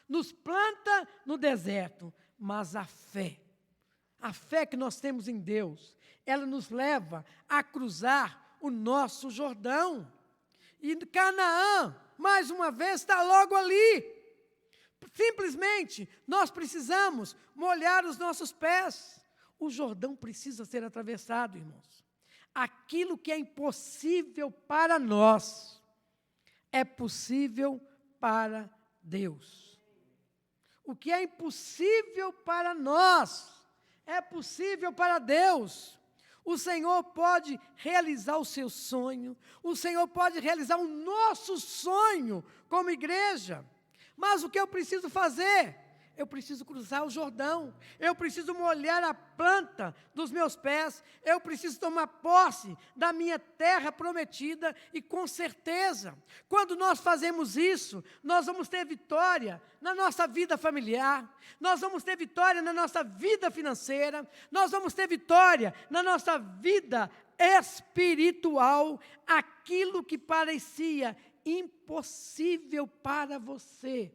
nos planta no deserto, mas a fé que nós temos em Deus, ela nos leva a cruzar o nosso Jordão. E Canaã, mais uma vez, está logo ali. Simplesmente, nós precisamos molhar os nossos pés. O Jordão precisa ser atravessado, irmãos. Aquilo que é impossível para nós, é possível para Deus. O que é impossível para nós, é possível para Deus. O Senhor pode realizar o seu sonho, o Senhor pode realizar o nosso sonho como igreja. Mas o que eu preciso fazer? Eu preciso cruzar o Jordão, eu preciso molhar a planta dos meus pés, eu preciso tomar posse da minha terra prometida, e com certeza, quando nós fazemos isso, nós vamos ter vitória na nossa vida familiar, nós vamos ter vitória na nossa vida financeira, nós vamos ter vitória na nossa vida espiritual. Aquilo que parecia impossível para você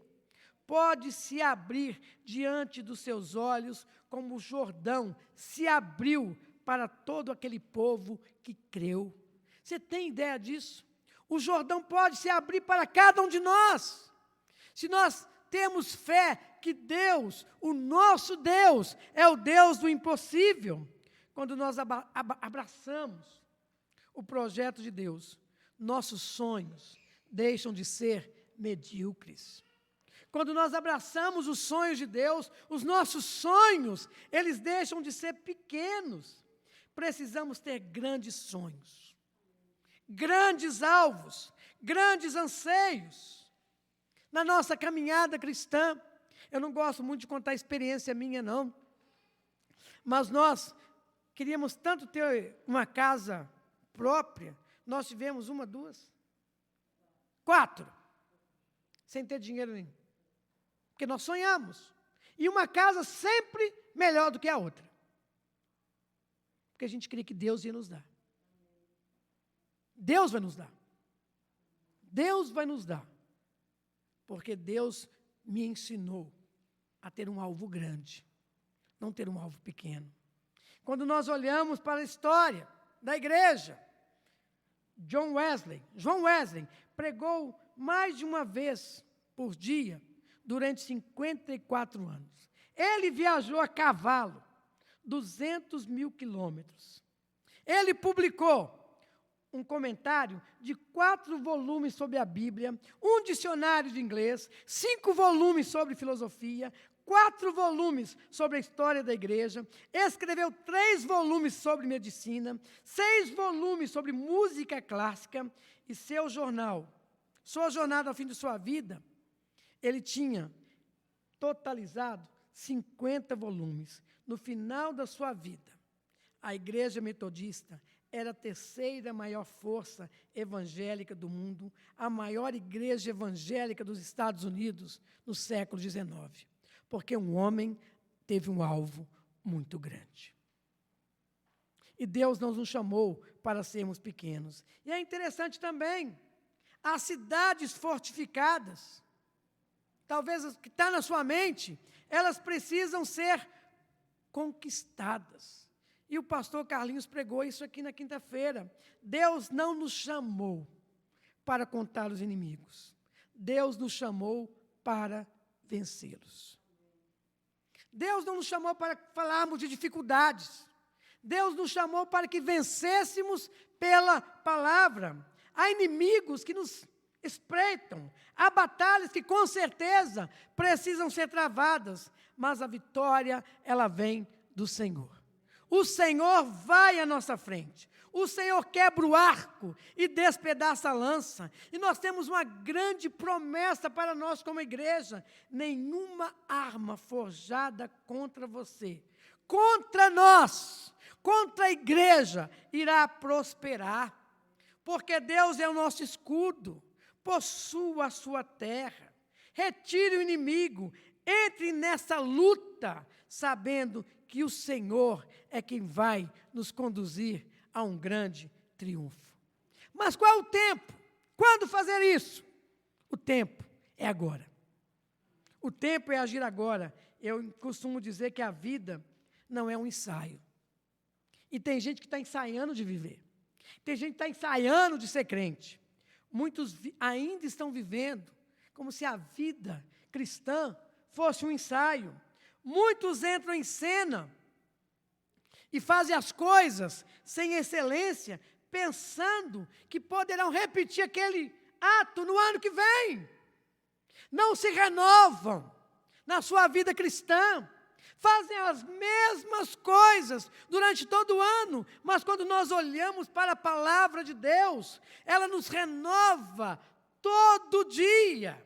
pode se abrir diante dos seus olhos, como o Jordão se abriu para todo aquele povo que creu. Você tem ideia disso? O Jordão pode se abrir para cada um de nós. Se nós temos fé que Deus, o nosso Deus, é o Deus do impossível. Quando nós abraçamos o projeto de Deus, nossos sonhos deixam de ser medíocres. Quando nós abraçamos os sonhos de Deus, os nossos sonhos, eles deixam de ser pequenos. Precisamos ter grandes sonhos, grandes alvos, grandes anseios. Na nossa caminhada cristã, eu não gosto muito de contar experiência minha, não, mas nós queríamos tanto ter uma casa própria. Nós tivemos 1, 2, 4, sem ter dinheiro nenhum. Porque nós sonhamos. E uma casa sempre melhor do que a outra. Porque a gente queria que Deus ia nos dar. Deus vai nos dar. Deus vai nos dar. Porque Deus me ensinou a ter um alvo grande, não ter um alvo pequeno. Quando nós olhamos para a história da igreja, João Wesley pregou mais de uma vez por dia, durante 54 anos. Ele viajou a cavalo 200.000 quilômetros. Ele publicou um comentário de 4 volumes sobre a Bíblia, um dicionário de inglês, 5 volumes sobre filosofia, 4 volumes sobre a história da igreja, escreveu 3 volumes sobre medicina, 6 volumes sobre música clássica, e seu jornal, sua jornada ao fim de sua vida, ele tinha totalizado 50 volumes. No final da sua vida, a Igreja Metodista era a 3ª maior força evangélica do mundo, a maior igreja evangélica dos Estados Unidos no século XIX, porque um homem teve um alvo muito grande. E Deus não nos chamou para sermos pequenos. E é interessante também, as cidades fortificadas, talvez o que está na sua mente, elas precisam ser conquistadas. E o pastor Carlinhos pregou isso aqui na quinta-feira. Deus não nos chamou para contar os inimigos. Deus nos chamou para vencê-los. Deus não nos chamou para falarmos de dificuldades. Deus nos chamou para que vencêssemos pela palavra. Há inimigos que nos espreitam, há batalhas que com certeza precisam ser travadas, mas a vitória, ela vem do Senhor. O Senhor vai à nossa frente. O Senhor quebra o arco e despedaça a lança. E nós temos uma grande promessa para nós como igreja: nenhuma arma forjada contra você, contra nós, contra a igreja, irá prosperar. Porque Deus é o nosso escudo. Possua a sua terra. Retire o inimigo. Entre nessa luta, sabendo que o Senhor é quem vai nos conduzir a um grande triunfo. Mas qual é o tempo? Quando fazer isso? O tempo é agora. O tempo é agir agora. Eu costumo dizer que a vida não é um ensaio. E tem gente que está ensaiando de viver. Tem gente que está ensaiando de ser crente. Muitos ainda estão vivendo como se a vida cristã fosse um ensaio. Muitos entram em cena e fazem as coisas sem excelência, pensando que poderão repetir aquele ato no ano que vem. Não se renovam na sua vida cristã. Fazem as mesmas coisas durante todo o ano, mas quando nós olhamos para a palavra de Deus, ela nos renova todo dia.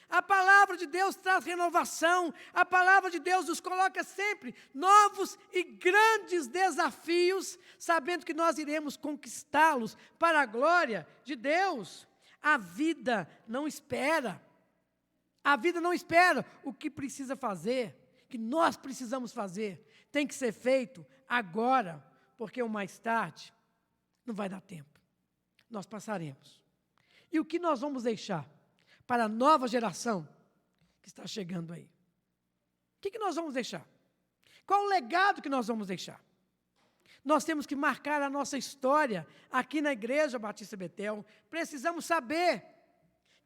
A palavra de Deus traz renovação, a palavra de Deus nos coloca sempre novos e grandes desafios, sabendo que nós iremos conquistá-los para a glória de Deus. A vida não espera. A vida não espera. O que precisa fazer, que nós precisamos fazer, tem que ser feito agora, porque o mais tarde não vai dar tempo. Nós passaremos. E o que nós vamos deixar para a nova geração que está chegando aí? O que nós vamos deixar? Qual o legado que nós vamos deixar? Nós temos que marcar a nossa história aqui na Igreja Batista Betel. Precisamos saber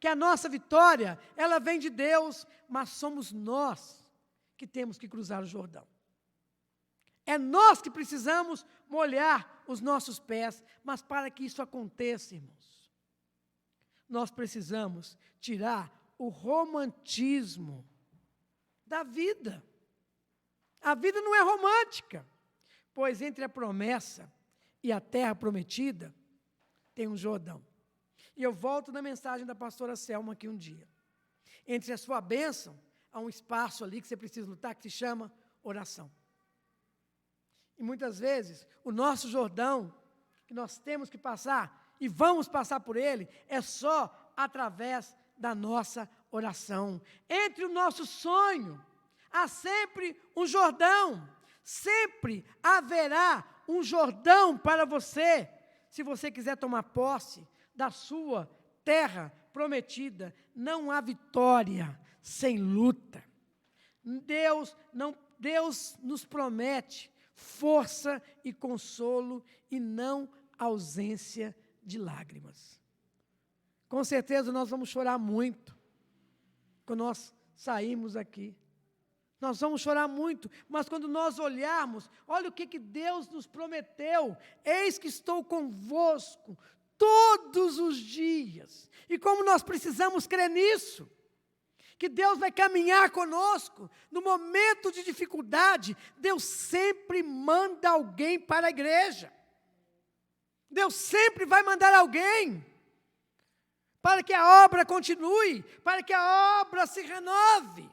que a nossa vitória, ela vem de Deus, mas somos nós que temos que cruzar o Jordão. É nós que precisamos molhar os nossos pés, mas para que isso aconteça, irmãos, nós precisamos tirar o romantismo da vida. A vida não é romântica, pois entre a promessa e a terra prometida tem um Jordão. E eu volto na mensagem da pastora Selma aqui um dia. Entre a sua bênção, há um espaço ali que você precisa lutar, que se chama oração. E muitas vezes, o nosso Jordão, que nós temos que passar, e vamos passar por ele, é só através da nossa oração. Entre o nosso sonho, há sempre um Jordão. Sempre haverá um Jordão para você, se você quiser tomar posse da sua terra prometida. Não há vitória sem luta. Deus nos promete força e consolo e não ausência de lágrimas. Com certeza nós vamos chorar muito quando nós saímos aqui. Nós vamos chorar muito, mas quando nós olharmos, olha o que Deus nos prometeu: eis que estou convosco todos os dias. E como nós precisamos crer nisso. que Deus vai caminhar conosco. No momento de dificuldade, Deus sempre manda alguém para a igreja. Deus sempre vai mandar alguém para que a obra continue, para que a obra se renove.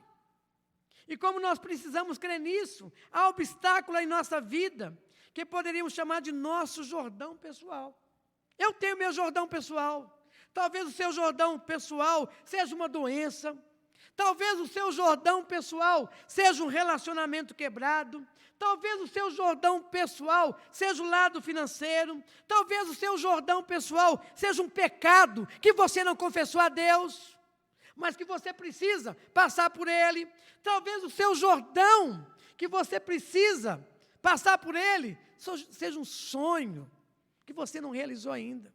E como nós precisamos crer nisso, há obstáculo em nossa vida, que poderíamos chamar de nosso Jordão pessoal. Eu tenho meu Jordão pessoal. Talvez o seu Jordão pessoal seja uma doença. Talvez o seu Jordão pessoal seja um relacionamento quebrado. Talvez o seu Jordão pessoal seja o lado financeiro. Talvez o seu Jordão pessoal seja um pecado que você não confessou a Deus, mas que você precisa passar por ele. Talvez o seu Jordão que você precisa passar por ele seja um sonho que você não realizou ainda.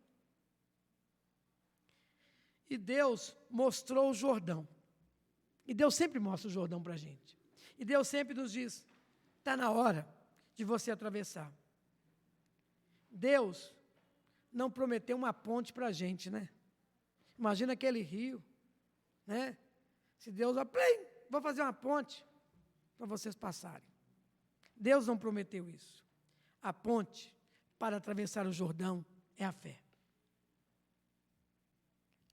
E Deus mostrou o Jordão. E Deus sempre mostra o Jordão para a gente. E Deus sempre nos diz, está na hora de você atravessar. Deus não prometeu uma ponte para a gente, né? Imagina aquele rio, né? Se Deus, vou fazer uma ponte para vocês passarem. Deus não prometeu isso. A ponte para atravessar o Jordão é a fé.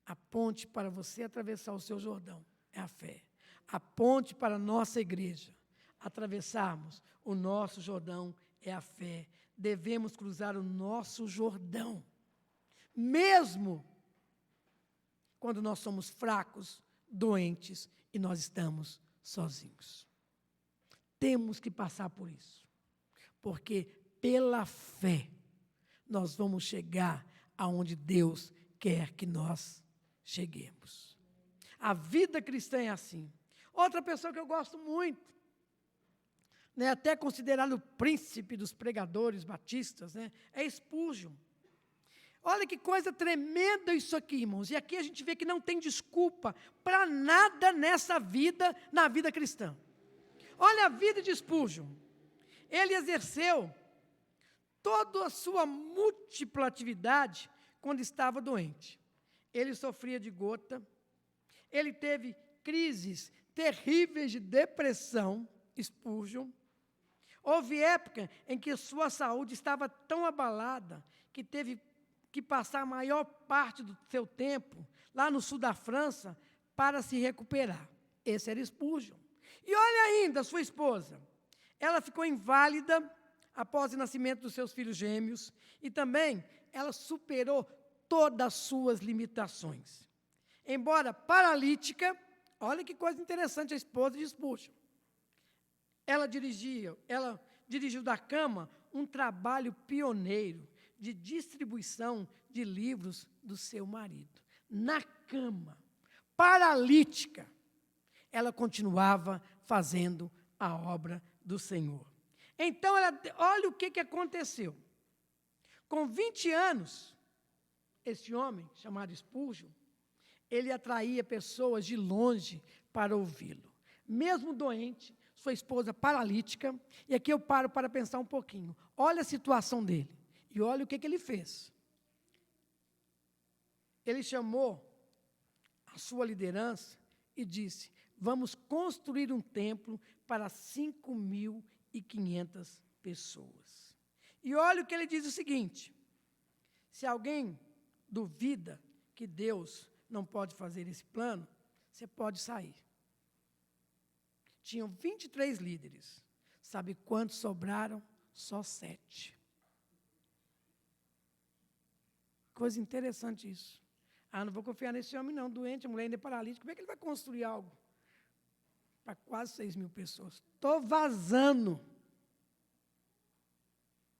A ponte para você atravessar o seu Jordão é a fé. A ponte para a nossa igreja atravessarmos o nosso Jordão é a fé. Devemos cruzar o nosso Jordão, mesmo quando nós somos fracos, doentes e nós estamos sozinhos. Temos que passar por isso, porque pela fé nós vamos chegar aonde Deus quer que nós cheguemos. A vida cristã é assim. Outra pessoa que eu gosto muito, né, até considerado o príncipe dos pregadores batistas, né, é Spurgeon. Olha que coisa tremenda isso aqui, irmãos. E aqui a gente vê que não tem desculpa para nada nessa vida, na vida cristã. Olha a vida de Spurgeon. Ele exerceu toda a sua múltipla atividade quando estava doente. Ele sofria de gota, ele teve crises terríveis de depressão, Spurgeon. Houve época em que sua saúde estava tão abalada que teve que passar a maior parte do seu tempo lá no sul da França para se recuperar. Esse era Spurgeon. E olha ainda a sua esposa. Ela ficou inválida após o nascimento dos seus filhos gêmeos e também ela superou todas as suas limitações. Embora paralítica, olha que coisa interessante a esposa de Spurgeon. Ela dirigiu da cama um trabalho pioneiro de distribuição de livros do seu marido. Na cama, paralítica, ela continuava fazendo a obra do Senhor. Então, olha o que aconteceu. Com 20 anos, esse homem, chamado Spurgeon, ele atraía pessoas de longe para ouvi-lo. Mesmo doente, sua esposa paralítica, e aqui eu paro para pensar um pouquinho. Olha a situação dele, e olha o que ele fez. Ele chamou a sua liderança e disse, vamos construir um templo para 5.500 pessoas. E olha o que ele diz o seguinte, se alguém duvida que Deus não pode fazer esse plano, você pode sair. Tinham 23 líderes. Sabe quantos sobraram? Só 7. Coisa interessante isso. Não vou confiar nesse homem não, doente, a mulher ainda é paralítica. Como é que ele vai construir algo para quase 6.000 pessoas? Estou vazando.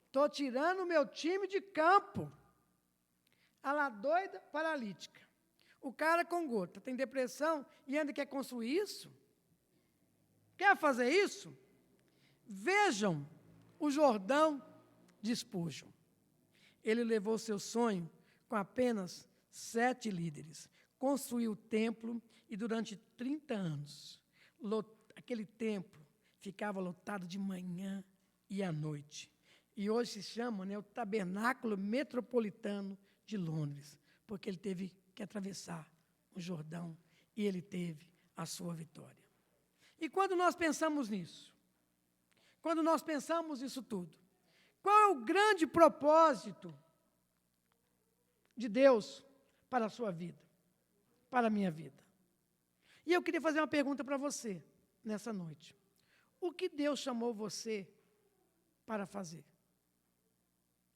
Estou tirando o meu time de campo. A lá doida, paralítica. O cara com gota, tem depressão e ainda quer construir isso? Quer fazer isso? Vejam o Jordão de Spurgeon. Ele levou seu sonho com apenas 7 líderes. Construiu o templo e durante 30 anos, aquele templo ficava lotado de manhã e à noite. E hoje se chama, né, o Tabernáculo Metropolitano de Londres, porque ele teve que atravessar o Jordão e ele teve a sua vitória. E quando nós pensamos nisso, quando nós pensamos isso tudo, qual é o grande propósito de Deus para a sua vida, para a minha vida? E eu queria fazer uma pergunta para você, nessa noite. O que Deus chamou você para fazer?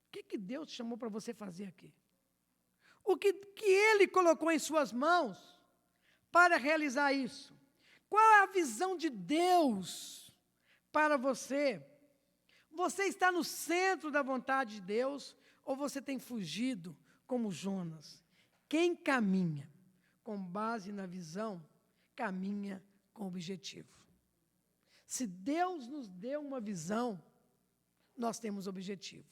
O que Deus chamou para você fazer aqui? O que Ele colocou em suas mãos para realizar isso? Qual é a visão de Deus para você? Você está no centro da vontade de Deus ou você tem fugido como Jonas? Quem caminha com base na visão, caminha com objetivo. Se Deus nos deu uma visão, nós temos objetivo.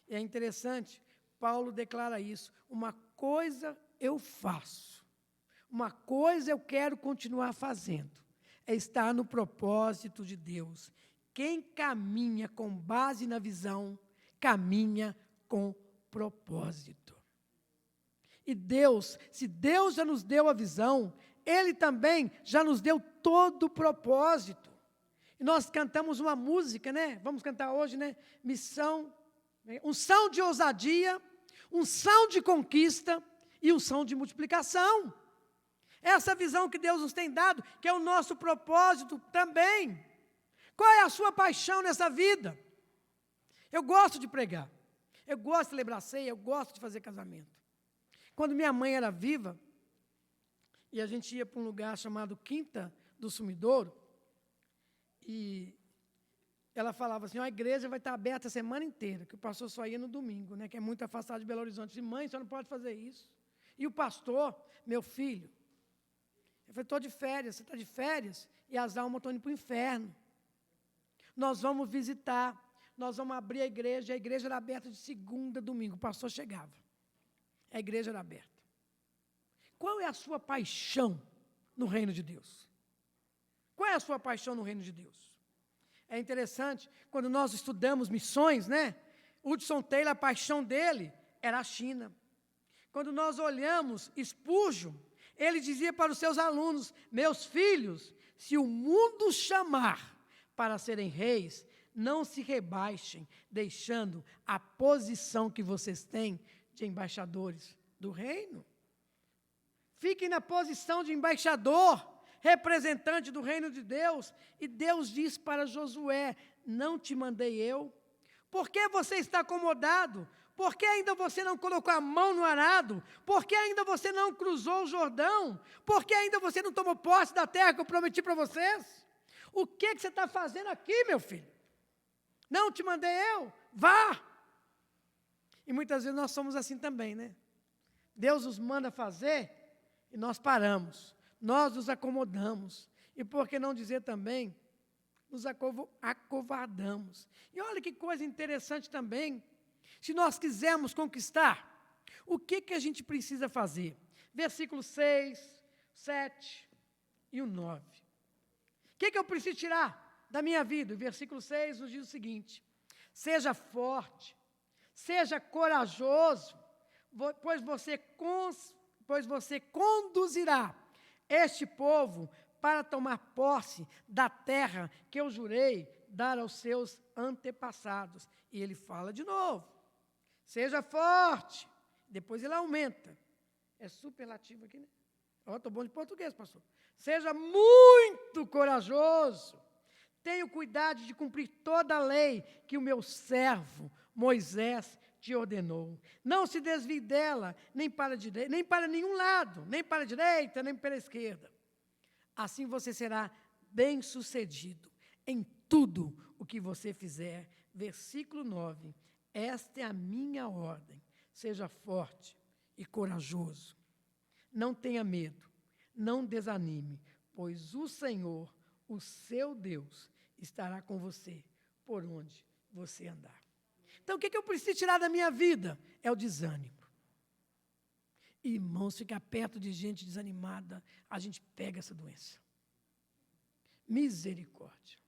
E é interessante, Paulo declara isso: uma coisa eu faço, uma coisa eu quero continuar fazendo, é estar no propósito de Deus. Quem caminha com base na visão, caminha com propósito. E Deus, se Deus já nos deu a visão, Ele também já nos deu todo o propósito. E nós cantamos uma música, né? Vamos cantar hoje, né? Missão, unção de ousadia, unção de conquista e unção de multiplicação. Essa visão que Deus nos tem dado, que é o nosso propósito também. Qual é a sua paixão nessa vida? Eu gosto de pregar, eu gosto de celebrar ceia, eu gosto de fazer casamento. Quando minha mãe era viva, e a gente ia para um lugar chamado Quinta do Sumidouro, e ela falava assim: a igreja vai estar aberta a semana inteira, que o pastor só ia no domingo, né, que é muito afastado de Belo Horizonte. Eu disse: mãe, você não pode fazer isso. E o pastor, meu filho, eu falei: estou de férias. Você está de férias? E as almas estão indo para o inferno. Nós vamos visitar, nós vamos abrir a igreja era aberta de segunda a domingo, o pastor chegava, a igreja era aberta. Qual é a sua paixão no reino de Deus? Qual é a sua paixão no reino de Deus? É interessante, quando nós estudamos missões, né? Hudson Taylor, a paixão dele era a China. Quando nós olhamos Spurgeon, ele dizia para os seus alunos: meus filhos, se o mundo chamar para serem reis, não se rebaixem, deixando a posição que vocês têm de embaixadores do reino. Fiquem na posição de embaixador, representante do reino de Deus. E Deus diz para Josué: não te mandei eu? Por que você está acomodado? Por que ainda você não colocou a mão no arado? Por que ainda você não cruzou o Jordão? Por que ainda você não tomou posse da terra que eu prometi para vocês? O que você está fazendo aqui, meu filho? Não te mandei eu? Vá! E muitas vezes nós somos assim também, né? Deus nos manda fazer e nós paramos. Nós nos acomodamos. E por que não dizer também, nos acovardamos. E olha que coisa interessante também. Se nós quisermos conquistar, o que a gente precisa fazer? Versículo 6, 7 e o 9. O que eu preciso tirar da minha vida? O versículo 6 nos diz o seguinte: seja forte, seja corajoso, pois você conduzirá este povo para tomar posse da terra que eu jurei dar aos seus antepassados. E ele fala de novo: seja forte. Depois ele aumenta. É superlativo aqui, né? Estou bom de português, pastor. Seja muito corajoso. Tenha cuidado de cumprir toda a lei que o meu servo Moisés te ordenou. Não se desvie dela, nem para nenhum lado, nem para a direita, nem para a esquerda. Assim você será bem-sucedido em tudo o que você fizer. Versículo 9. Esta é a minha ordem. Seja forte e corajoso. Não tenha medo. Não desanime, pois o Senhor, o seu Deus, estará com você por onde você andar. Então, o que eu preciso tirar da minha vida? É o desânimo. Irmãos, ficar perto de gente desanimada, a gente pega essa doença. Misericórdia.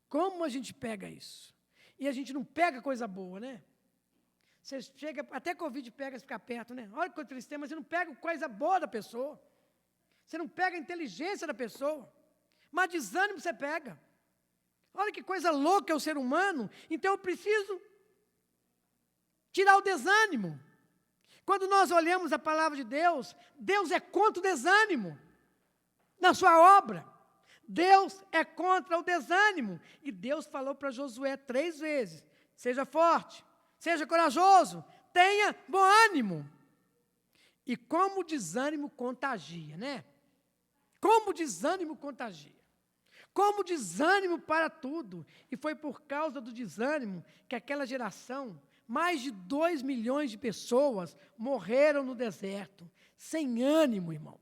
Como a gente pega isso? E a gente não pega coisa boa, né? Você chega, até Covid pega se ficar perto, né? Olha que tristeza, mas você não pega coisa boa da pessoa. Você não pega a inteligência da pessoa, mas desânimo você pega. Olha que coisa louca é o ser humano. Então eu preciso tirar o desânimo. Quando nós olhamos a palavra de Deus, Deus é contra o desânimo na sua obra. Deus é contra o desânimo. E Deus falou para Josué 3 vezes: seja forte, seja corajoso, tenha bom ânimo. E como o desânimo contagia, né? Como o desânimo contagia. Como o desânimo para tudo. E foi por causa do desânimo que aquela geração, mais de 2 milhões de pessoas morreram no deserto, sem ânimo, irmão.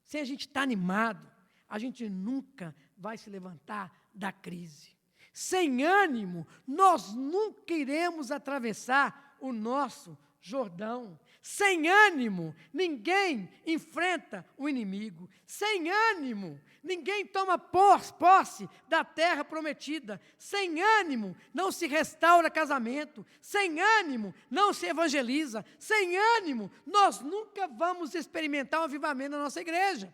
Se a gente está animado, a gente nunca vai se levantar da crise. Sem ânimo, nós nunca iremos atravessar o nosso Jordão. Sem ânimo, ninguém enfrenta o inimigo. Sem ânimo, ninguém toma posse da terra prometida. Sem ânimo, não se restaura casamento. Sem ânimo, não se evangeliza. Sem ânimo, nós nunca vamos experimentar um avivamento na nossa igreja,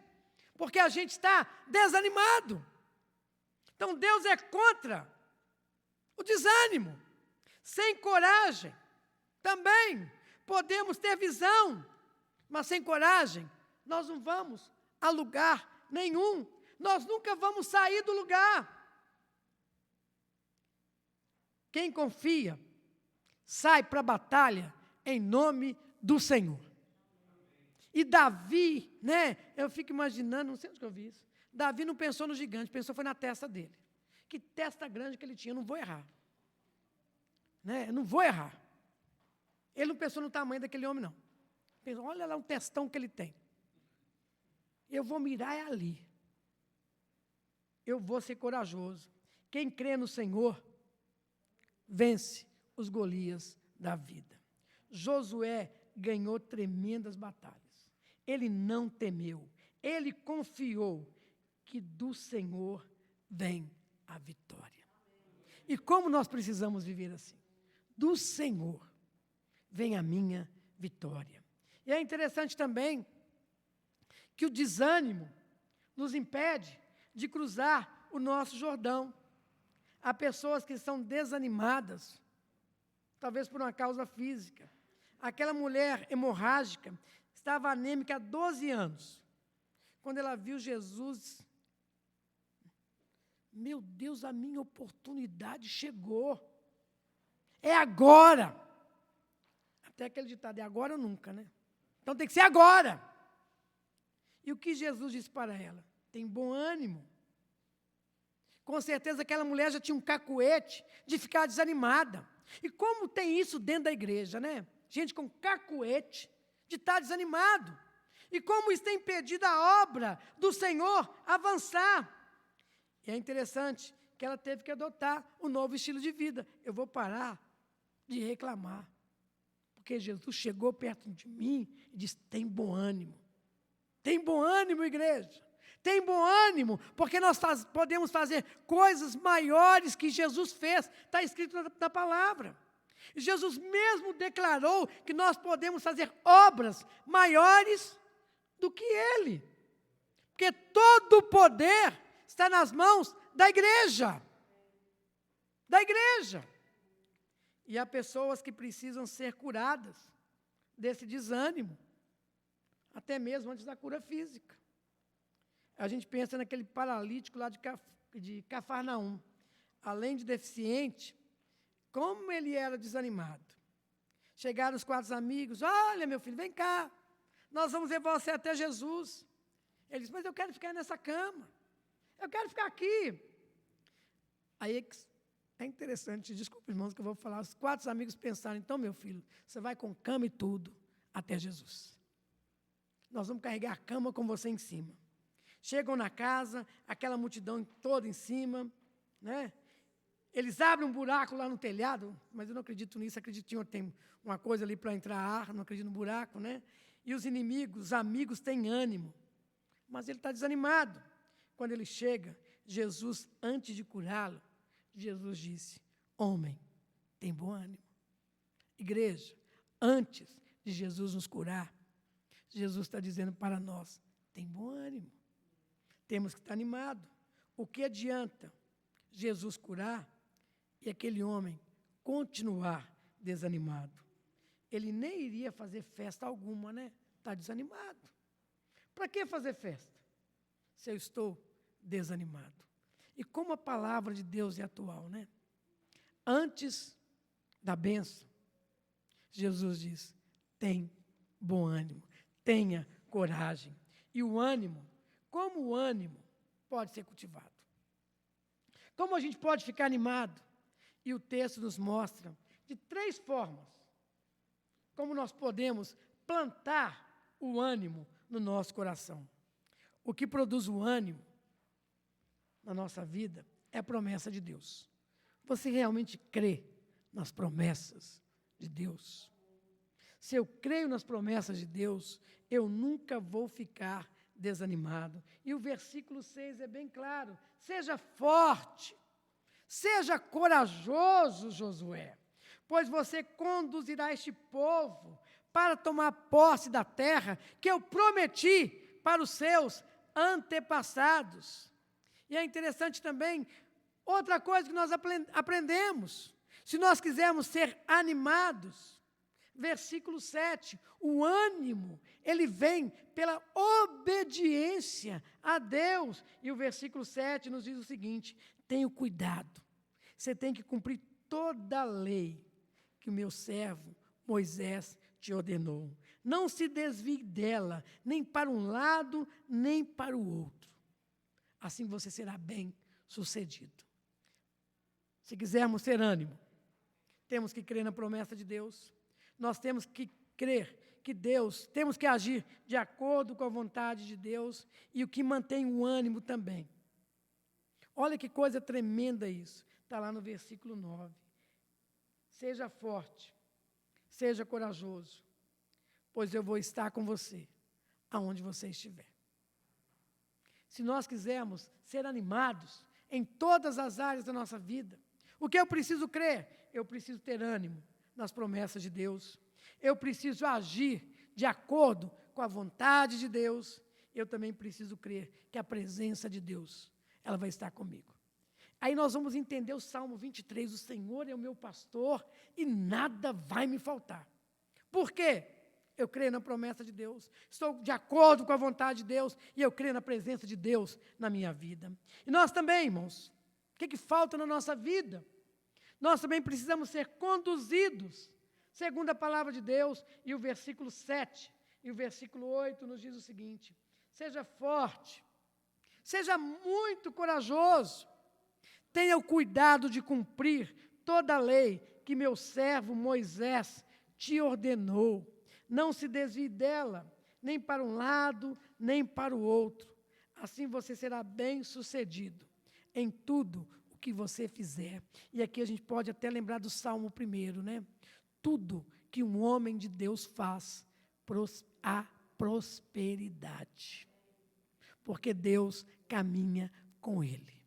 porque a gente está desanimado. Então Deus é contra o desânimo. Sem coragem, também podemos ter visão, mas sem coragem, nós não vamos a lugar nenhum. Nós nunca vamos sair do lugar. Quem confia, sai para a batalha em nome do Senhor. E Davi, né? Eu fico imaginando, não sei onde que eu vi isso. Davi não pensou no gigante, pensou foi na testa dele. Que testa grande que ele tinha, eu não vou errar. Né? Eu não vou errar. Ele não pensou no tamanho daquele homem, não. Pensou, olha lá o testão que ele tem. Eu vou mirar ali. Eu vou ser corajoso. Quem crê no Senhor, vence os Golias da vida. Josué ganhou tremendas batalhas. Ele não temeu. Ele confiou que do Senhor vem a vitória. E como nós precisamos viver assim? Do Senhor vem a minha vitória. E é interessante também que o desânimo nos impede de cruzar o nosso Jordão. Há pessoas que são desanimadas, talvez por uma causa física. Aquela mulher hemorrágica estava anêmica há 12 anos. Quando ela viu Jesus, meu Deus, a minha oportunidade chegou. É agora. Até aquele ditado, é agora ou nunca, né? Então tem que ser agora. E o que Jesus disse para ela? Tem bom ânimo. Com certeza aquela mulher já tinha um cacuete de ficar desanimada. E como tem isso dentro da igreja, né? Gente com cacuete de estar desanimado. E como isso tem impedido a obra do Senhor avançar. E é interessante que ela teve que adotar um novo estilo de vida. Eu vou parar de reclamar. Porque Jesus chegou perto de mim e disse, tem bom ânimo. Tem bom ânimo, igreja. Tem bom ânimo, porque nós podemos fazer coisas maiores que Jesus fez. Está escrito na palavra. E Jesus mesmo declarou que nós podemos fazer obras maiores do que Ele. Porque todo o poder está nas mãos da igreja. Da igreja. E há pessoas que precisam ser curadas desse desânimo, até mesmo antes da cura física. A gente pensa naquele paralítico lá de Cafarnaum. Além de deficiente, como ele era desanimado. Chegaram os 4 amigos, olha meu filho, vem cá, nós vamos levar você até Jesus. Ele disse, mas eu quero ficar nessa cama, eu quero ficar aqui. Aí é interessante, desculpe irmãos que eu vou falar, os 4 amigos pensaram, então meu filho, você vai com cama e tudo até Jesus. Nós vamos carregar a cama com você em cima. Chegam na casa, aquela multidão toda em cima, né? Eles abrem um buraco lá no telhado, mas eu não acredito nisso, acredito que tem uma coisa ali para entrar ar, não acredito no buraco, né? E os inimigos, os amigos têm ânimo, mas ele está desanimado. Quando ele chega, Jesus, antes de curá-lo, Jesus disse, homem, tem bom ânimo. Igreja, antes de Jesus nos curar, Jesus está dizendo para nós, tem bom ânimo. Temos que estar animado. O que adianta Jesus curar e aquele homem continuar desanimado? Ele nem iria fazer festa alguma, né? Está desanimado. Para que fazer festa, se eu estou desanimado? E como a palavra de Deus é atual, né? Antes da bênção, Jesus diz: tem bom ânimo, tenha coragem. E o ânimo, como o ânimo pode ser cultivado? Como a gente pode ficar animado? E o texto nos mostra de 3 formas como nós podemos plantar o ânimo no nosso coração. O que produz o ânimo na nossa vida é a promessa de Deus. Você realmente crê nas promessas de Deus? Se eu creio nas promessas de Deus, eu nunca vou ficar desanimado. E o versículo 6 é bem claro: seja forte, seja corajoso, Josué, pois você conduzirá este povo para tomar posse da terra que eu prometi para os seus antepassados. E é interessante também, outra coisa que nós aprendemos, se nós quisermos ser animados, versículo 7, o ânimo, ele vem pela obediência a Deus. E o versículo 7 nos diz o seguinte: tenha cuidado, você tem que cumprir toda a lei que o meu servo Moisés te ordenou. Não se desvie dela, nem para um lado, nem para o outro. Assim você será bem sucedido. Se quisermos ter ânimo, temos que crer na promessa de Deus. Nós temos que crer que Deus, temos que agir de acordo com a vontade de Deus e o que mantém o ânimo também. Olha que coisa tremenda isso. Está lá no versículo 9. Seja forte, seja corajoso, pois eu vou estar com você, aonde você estiver. Se nós quisermos ser animados em todas as áreas da nossa vida, o que eu preciso crer? Eu preciso ter ânimo nas promessas de Deus. Eu preciso agir de acordo com a vontade de Deus. Eu também preciso crer que a presença de Deus, ela vai estar comigo. Aí nós vamos entender o Salmo 23, o Senhor é o meu pastor e nada vai me faltar. Por quê? Eu creio na promessa de Deus, estou de acordo com a vontade de Deus e eu creio na presença de Deus na minha vida. E nós também, irmãos, o que falta na nossa vida? Nós também precisamos ser conduzidos, segundo a palavra de Deus, e o versículo 7 e o versículo 8 nos diz o seguinte: seja forte, seja muito corajoso, tenha o cuidado de cumprir toda a lei que meu servo Moisés te ordenou. Não se desvie dela, nem para um lado, nem para o outro. Assim você será bem-sucedido em tudo o que você fizer. E aqui a gente pode até lembrar do Salmo 1, né? Tudo que um homem de Deus faz, há prosperidade. Porque Deus caminha com ele.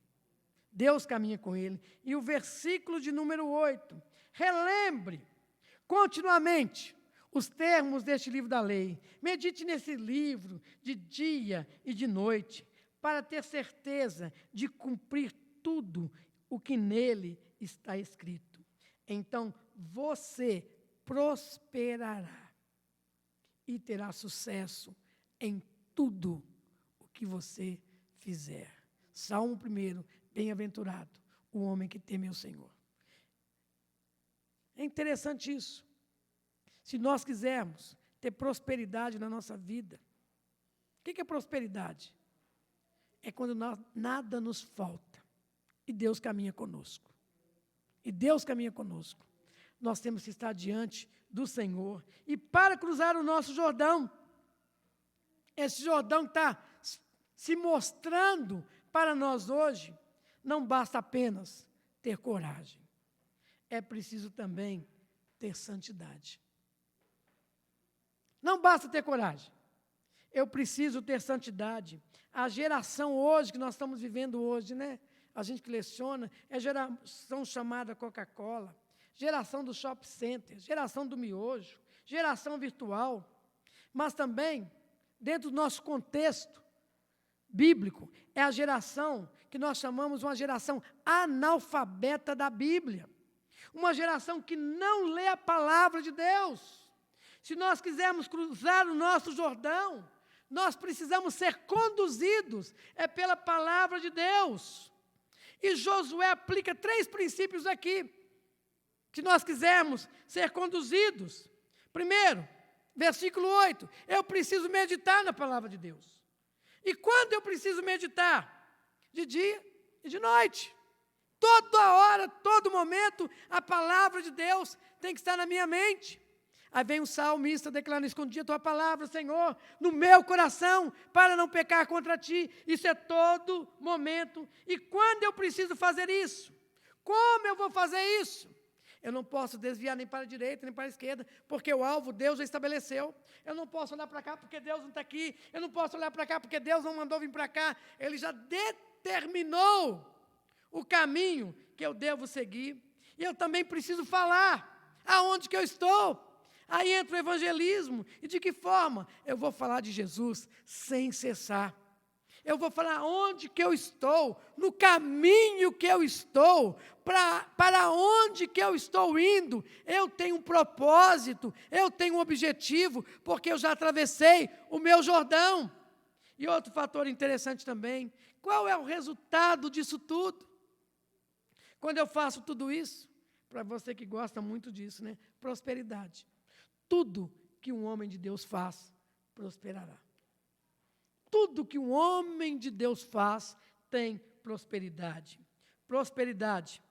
Deus caminha com ele. E o versículo de número 8, relembre continuamente os termos deste livro da lei. Medite nesse livro de dia e de noite, para ter certeza de cumprir tudo o que nele está escrito. Então, você prosperará e terá sucesso em tudo o que você fizer. Salmo 1, bem-aventurado o homem que teme ao Senhor. É interessante isso. Se nós quisermos ter prosperidade na nossa vida, o que é prosperidade? É quando nada nos falta e Deus caminha conosco. E Deus caminha conosco. Nós temos que estar diante do Senhor. E para cruzar o nosso Jordão, esse Jordão está se mostrando para nós hoje, não basta apenas ter coragem. É preciso também ter santidade. Não basta ter coragem. Eu preciso ter santidade. A geração hoje, que nós estamos vivendo hoje, né? A gente que leciona, é a geração chamada Coca-Cola, geração do shopping center, geração do miojo, geração virtual. Mas também dentro do nosso contexto bíblico, é a geração que nós chamamos uma geração analfabeta da Bíblia. Uma geração que não lê a palavra de Deus. Se nós quisermos cruzar o nosso Jordão, nós precisamos ser conduzidos pela palavra de Deus. E Josué aplica 3 princípios aqui, se nós quisermos ser conduzidos. Primeiro, versículo 8, eu preciso meditar na palavra de Deus. E quando eu preciso meditar? De dia e de noite. Toda hora, todo momento, a palavra de Deus tem que estar na minha mente. Aí vem o salmista declarando, escondi a tua palavra, Senhor, no meu coração, para não pecar contra ti. Isso é todo momento. E quando eu preciso fazer isso? Como eu vou fazer isso? Eu não posso desviar nem para a direita, nem para a esquerda, porque o alvo Deus já estabeleceu. Eu não posso olhar para cá porque Deus não está aqui. Eu não posso olhar para cá porque Deus não mandou vir para cá. Ele já determinou o caminho que eu devo seguir. E eu também preciso falar aonde que eu estou. Aí entra o evangelismo. E de que forma? Eu vou falar de Jesus sem cessar. Eu vou falar onde que eu estou, no caminho que eu estou, para onde que eu estou indo. Eu tenho um propósito, eu tenho um objetivo, porque eu já atravessei o meu Jordão. E outro fator interessante também, qual é o resultado disso tudo? Quando eu faço tudo isso, para você que gosta muito disso, né? Prosperidade. Tudo que um homem de Deus faz, prosperará. Tudo que um homem de Deus faz tem prosperidade. Prosperidade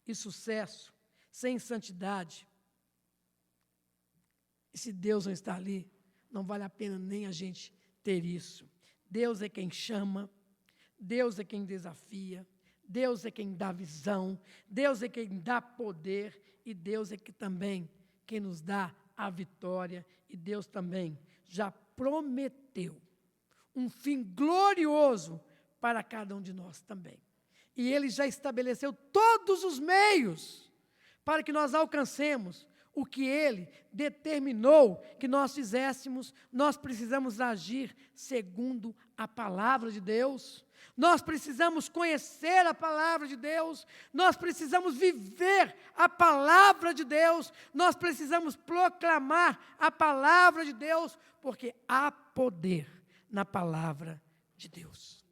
e sucesso sem santidade. E se Deus não está ali, não vale a pena nem a gente ter isso. Deus é quem chama, Deus é quem desafia, Deus é quem dá visão, Deus é quem dá poder e Deus é que também quem nos dá a vitória. E Deus também já prometeu um fim glorioso para cada um de nós também. E Ele já estabeleceu todos os meios para que nós alcancemos o que Ele determinou que nós fizéssemos. Nós precisamos agir segundo a palavra de Deus. Nós precisamos conhecer a palavra de Deus. Nós precisamos viver a palavra de Deus. Nós precisamos proclamar a palavra de Deus, porque há poder na palavra de Deus.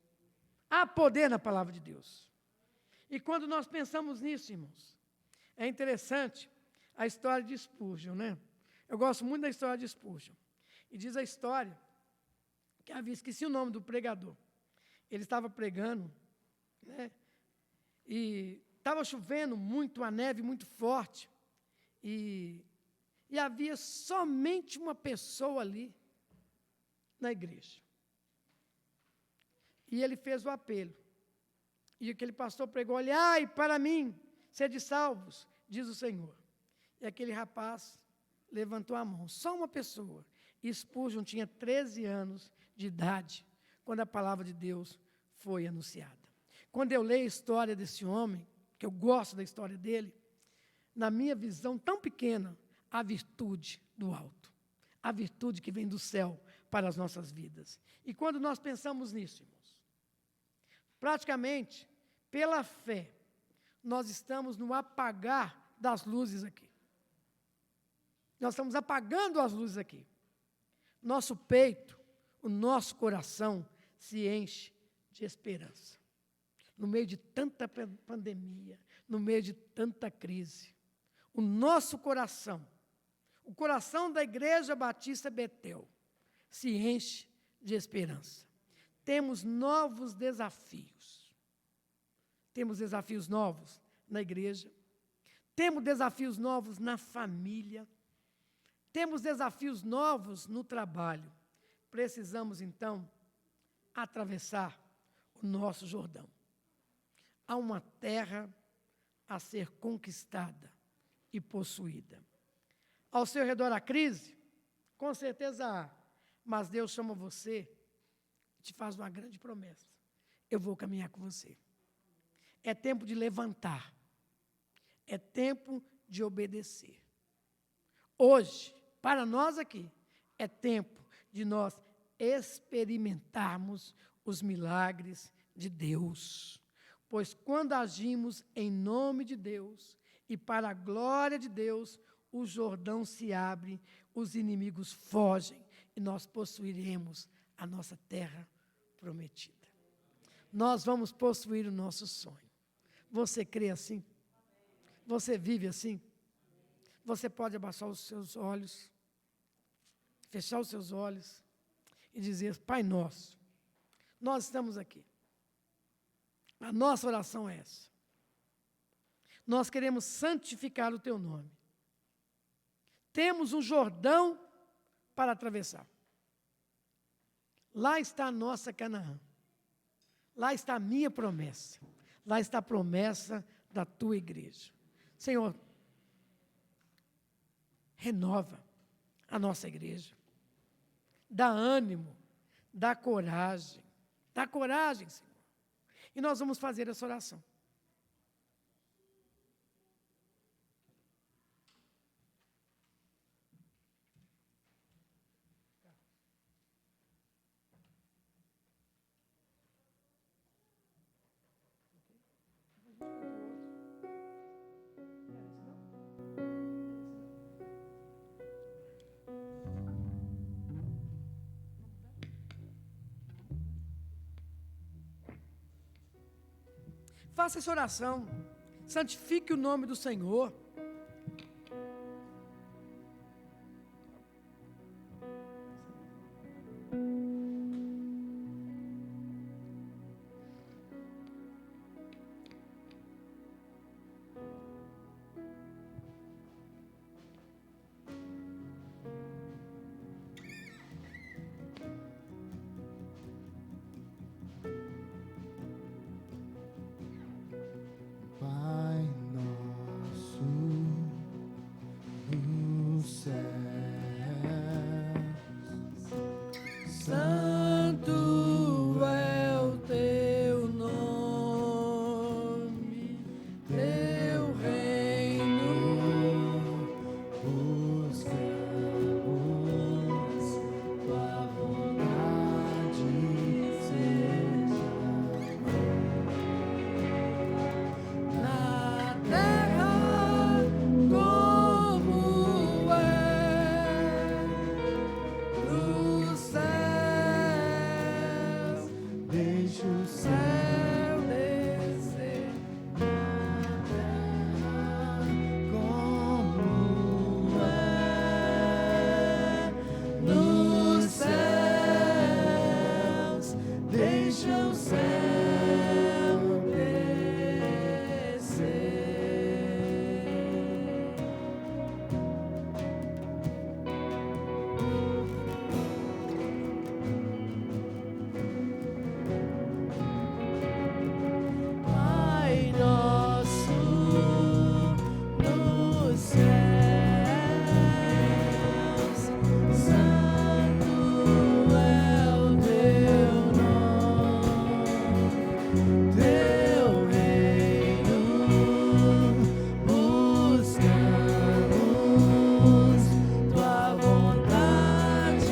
Há poder na palavra de Deus. E quando nós pensamos nisso, irmãos, é interessante a história de Spurgeon, né? Eu gosto muito da história de Spurgeon. E diz a história que havia, esqueci o nome do pregador. Ele estava pregando, né? E estava chovendo muito, a neve muito forte. E havia somente uma pessoa ali na igreja. E ele fez o apelo. E aquele pastor pregou, olhai para mim, sede salvos, diz o Senhor. E aquele rapaz levantou a mão, só uma pessoa. E Spurgeon tinha 13 anos de idade, quando a palavra de Deus foi anunciada. Quando eu leio a história desse homem, que eu gosto da história dele, na minha visão tão pequena, a virtude do alto. A virtude que vem do céu para as nossas vidas. E quando nós pensamos nisso, irmãos, praticamente, pela fé, nós estamos no apagar das luzes aqui. Nós estamos apagando as luzes aqui. Nosso peito, o nosso coração se enche de esperança. No meio de tanta pandemia, no meio de tanta crise, o nosso coração, o coração da Igreja Batista Betel, se enche de esperança. Temos novos desafios. Temos desafios novos na igreja. Temos desafios novos na família. Temos desafios novos no trabalho. Precisamos, então, atravessar o nosso Jordão. Há uma terra a ser conquistada e possuída. Ao seu redor a crise? Com certeza há. Mas Deus chama você e te faz uma grande promessa. Eu vou caminhar com você. É tempo de levantar. É tempo de obedecer. Hoje, para nós aqui, é tempo de nós experimentarmos os milagres de Deus. Pois quando agimos em nome de Deus e para a glória de Deus, o Jordão se abre, os inimigos fogem e nós possuiremos a nossa terra prometida. Nós vamos possuir o nosso sonho. Você crê assim? Você vive assim? Você pode abaixar os seus olhos, fechar os seus olhos e dizer: Pai nosso, nós estamos aqui. A nossa oração é essa. Nós queremos santificar o teu nome. Temos um Jordão para atravessar. Lá está a nossa Canaã. Lá está a minha promessa. Lá está a promessa da tua igreja. Senhor, renova a nossa igreja. Dá ânimo, dá coragem. Dá coragem, Senhor. E nós vamos fazer essa oração. Faça essa oração. Santifique o nome do Senhor. Pai nosso no céu, Santo é o teu nome, teu reino. buscamos tua vontade seja Na terra como é nos céus, deixa o céu descer. como É nos céus, deixa o céu descer. Pai nosso nos céus, santo é o teu nome, teu reino. Buscamos tua vontade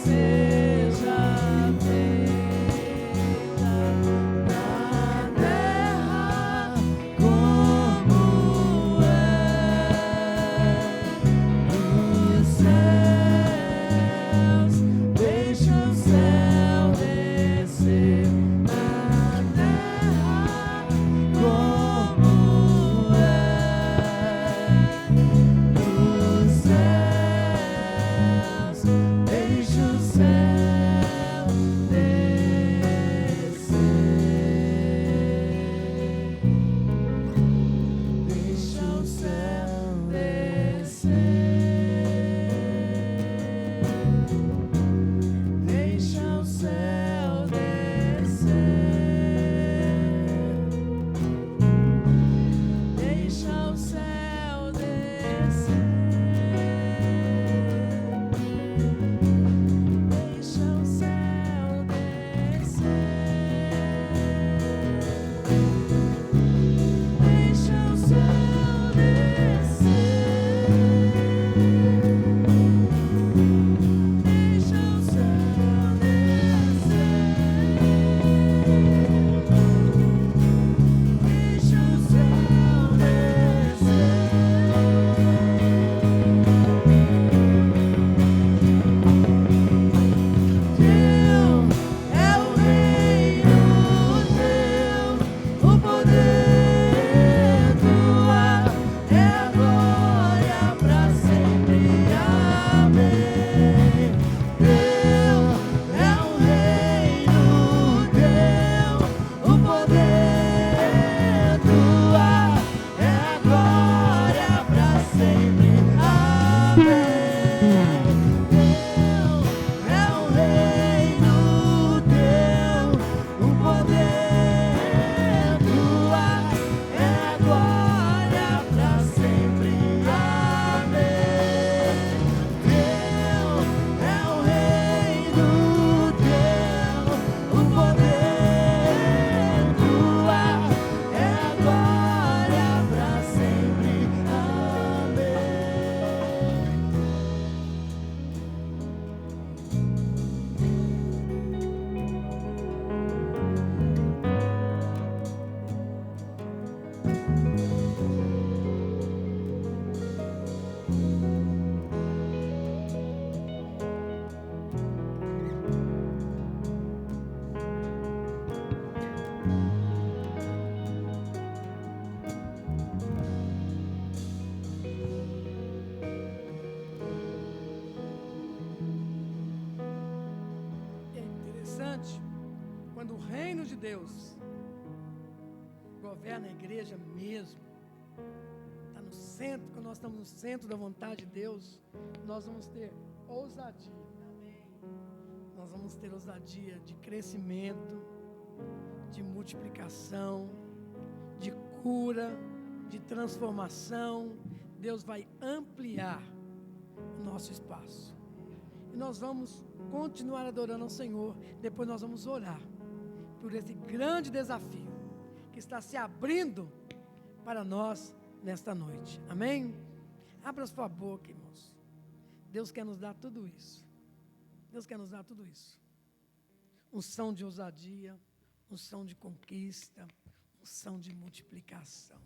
seja feita na terra como é nos céus. Deixa o céu descer na terra como é nos céus. Deixa o céu descer. Deixa o céu descer. Deixa o céu descer. Deixa o céu descer. Deixa o céu descer. Deixa o céu descer. Deixa o céu interessante, quando o reino de Deus governa a igreja mesmo, está no centro, quando nós estamos no centro da vontade de Deus, nós vamos ter ousadia. Nós vamos ter ousadia de crescimento, de multiplicação, de cura, de transformação. Deus vai ampliar o nosso espaço. E nós vamos continuar adorando ao Senhor. Depois nós vamos orar por esse grande desafio que está se abrindo para nós nesta noite. Amém? Abra sua boca, irmãos. Deus quer nos dar tudo isso. Deus quer nos dar tudo isso. Unção de ousadia, unção de conquista, unção de multiplicação.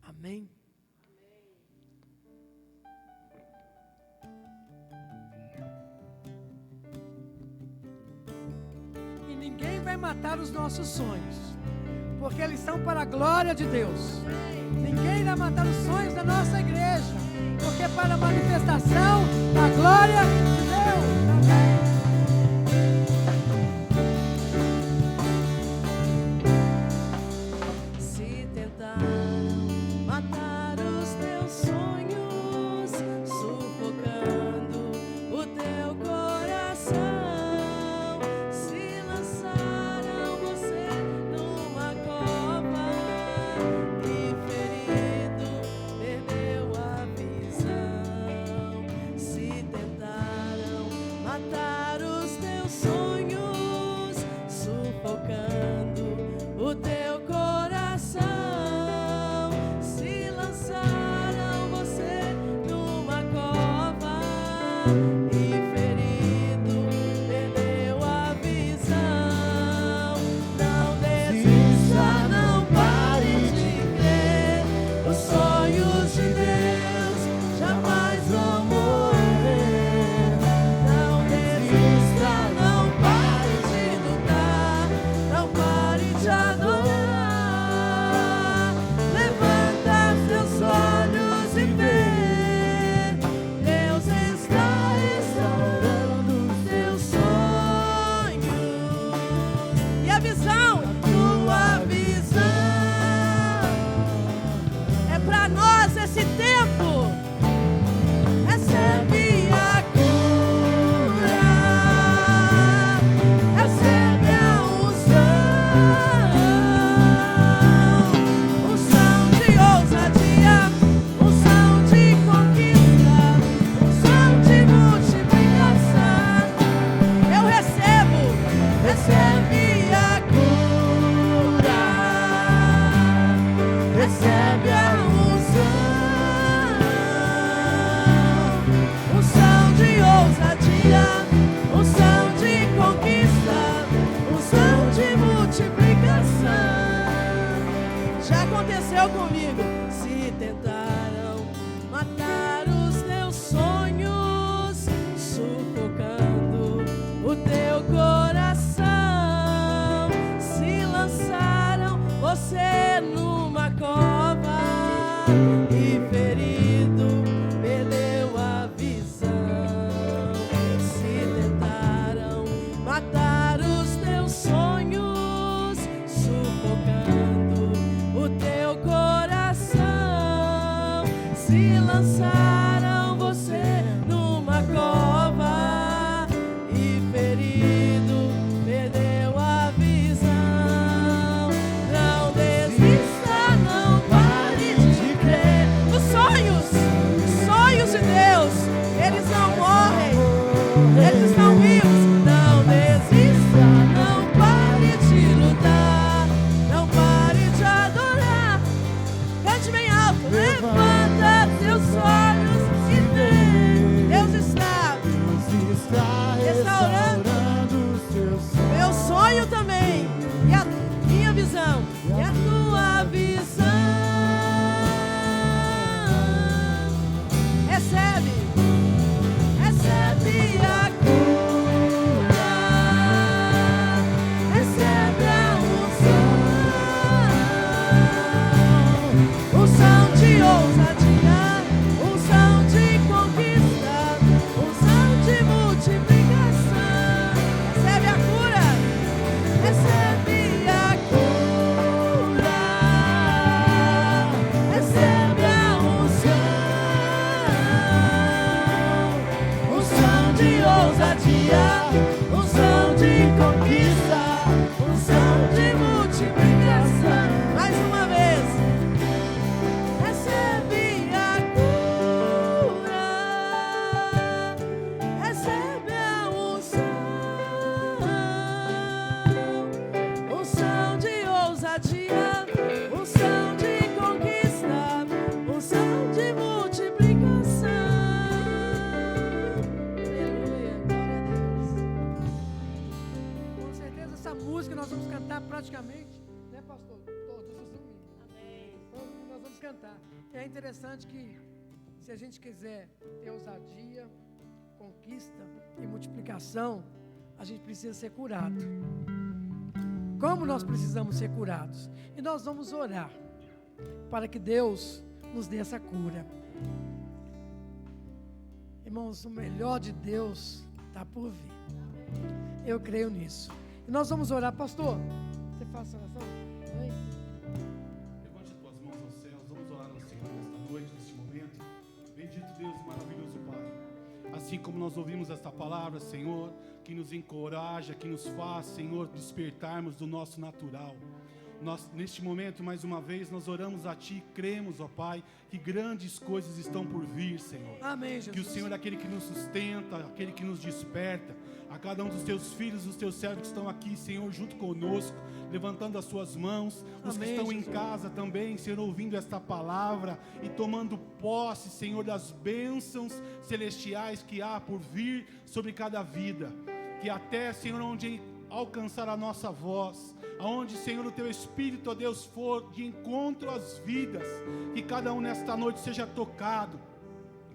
Amém? E ninguém vai matar os nossos sonhos, porque eles são para a glória de Deus. Ninguém vai matar os sonhos da nossa igreja, porque é para a manifestação da glória de Deus. Amém? Comigo, se tentaram matar os teus sonhos, sufocando o teu coração, se lançaram você numa cova e ferido perdeu a visão. Se tentaram matar os teus sonhos, sufocando o teu coração, se lançar ousadia, unção de conquista, unção de multiplicação. Aleluia, glória a Deus. Com certeza essa música nós vamos cantar praticamente, né, pastor? Todos os domingos. Amém. Nós vamos cantar. É interessante que se a gente quiser ter ousadia, conquista e multiplicação, a gente precisa ser curado. Como nós precisamos ser curados? E nós vamos orar para que Deus nos dê essa cura. Irmãos, o melhor de Deus está por vir. Eu creio nisso. E nós vamos orar. Pastor, você faz a oração? Amém? Levante as tuas mãos aos céus. Vamos orar ao Senhor nesta noite, neste momento. Bendito Deus e maravilhoso Pai. Assim como nós ouvimos esta palavra, Senhor, que nos encoraja, que nos faz, Senhor, despertarmos do nosso natural. Nós, neste momento, mais uma vez, nós oramos a Ti, cremos, ó Pai, que grandes coisas estão por vir, Senhor. Amém, Jesus. Que o Senhor é aquele que nos sustenta, aquele que nos desperta. A cada um dos Teus filhos, dos Teus servos que estão aqui, Senhor, junto conosco, levantando as suas mãos. Os Amém, que estão Jesus. em casa também, Senhor, ouvindo esta palavra e tomando posse, Senhor, das bênçãos celestiais que há por vir sobre cada vida. Que até, Senhor, onde alcançar a nossa voz, aonde, Senhor, o Teu Espírito, ó Deus, for de encontro às vidas, que cada um nesta noite seja tocado,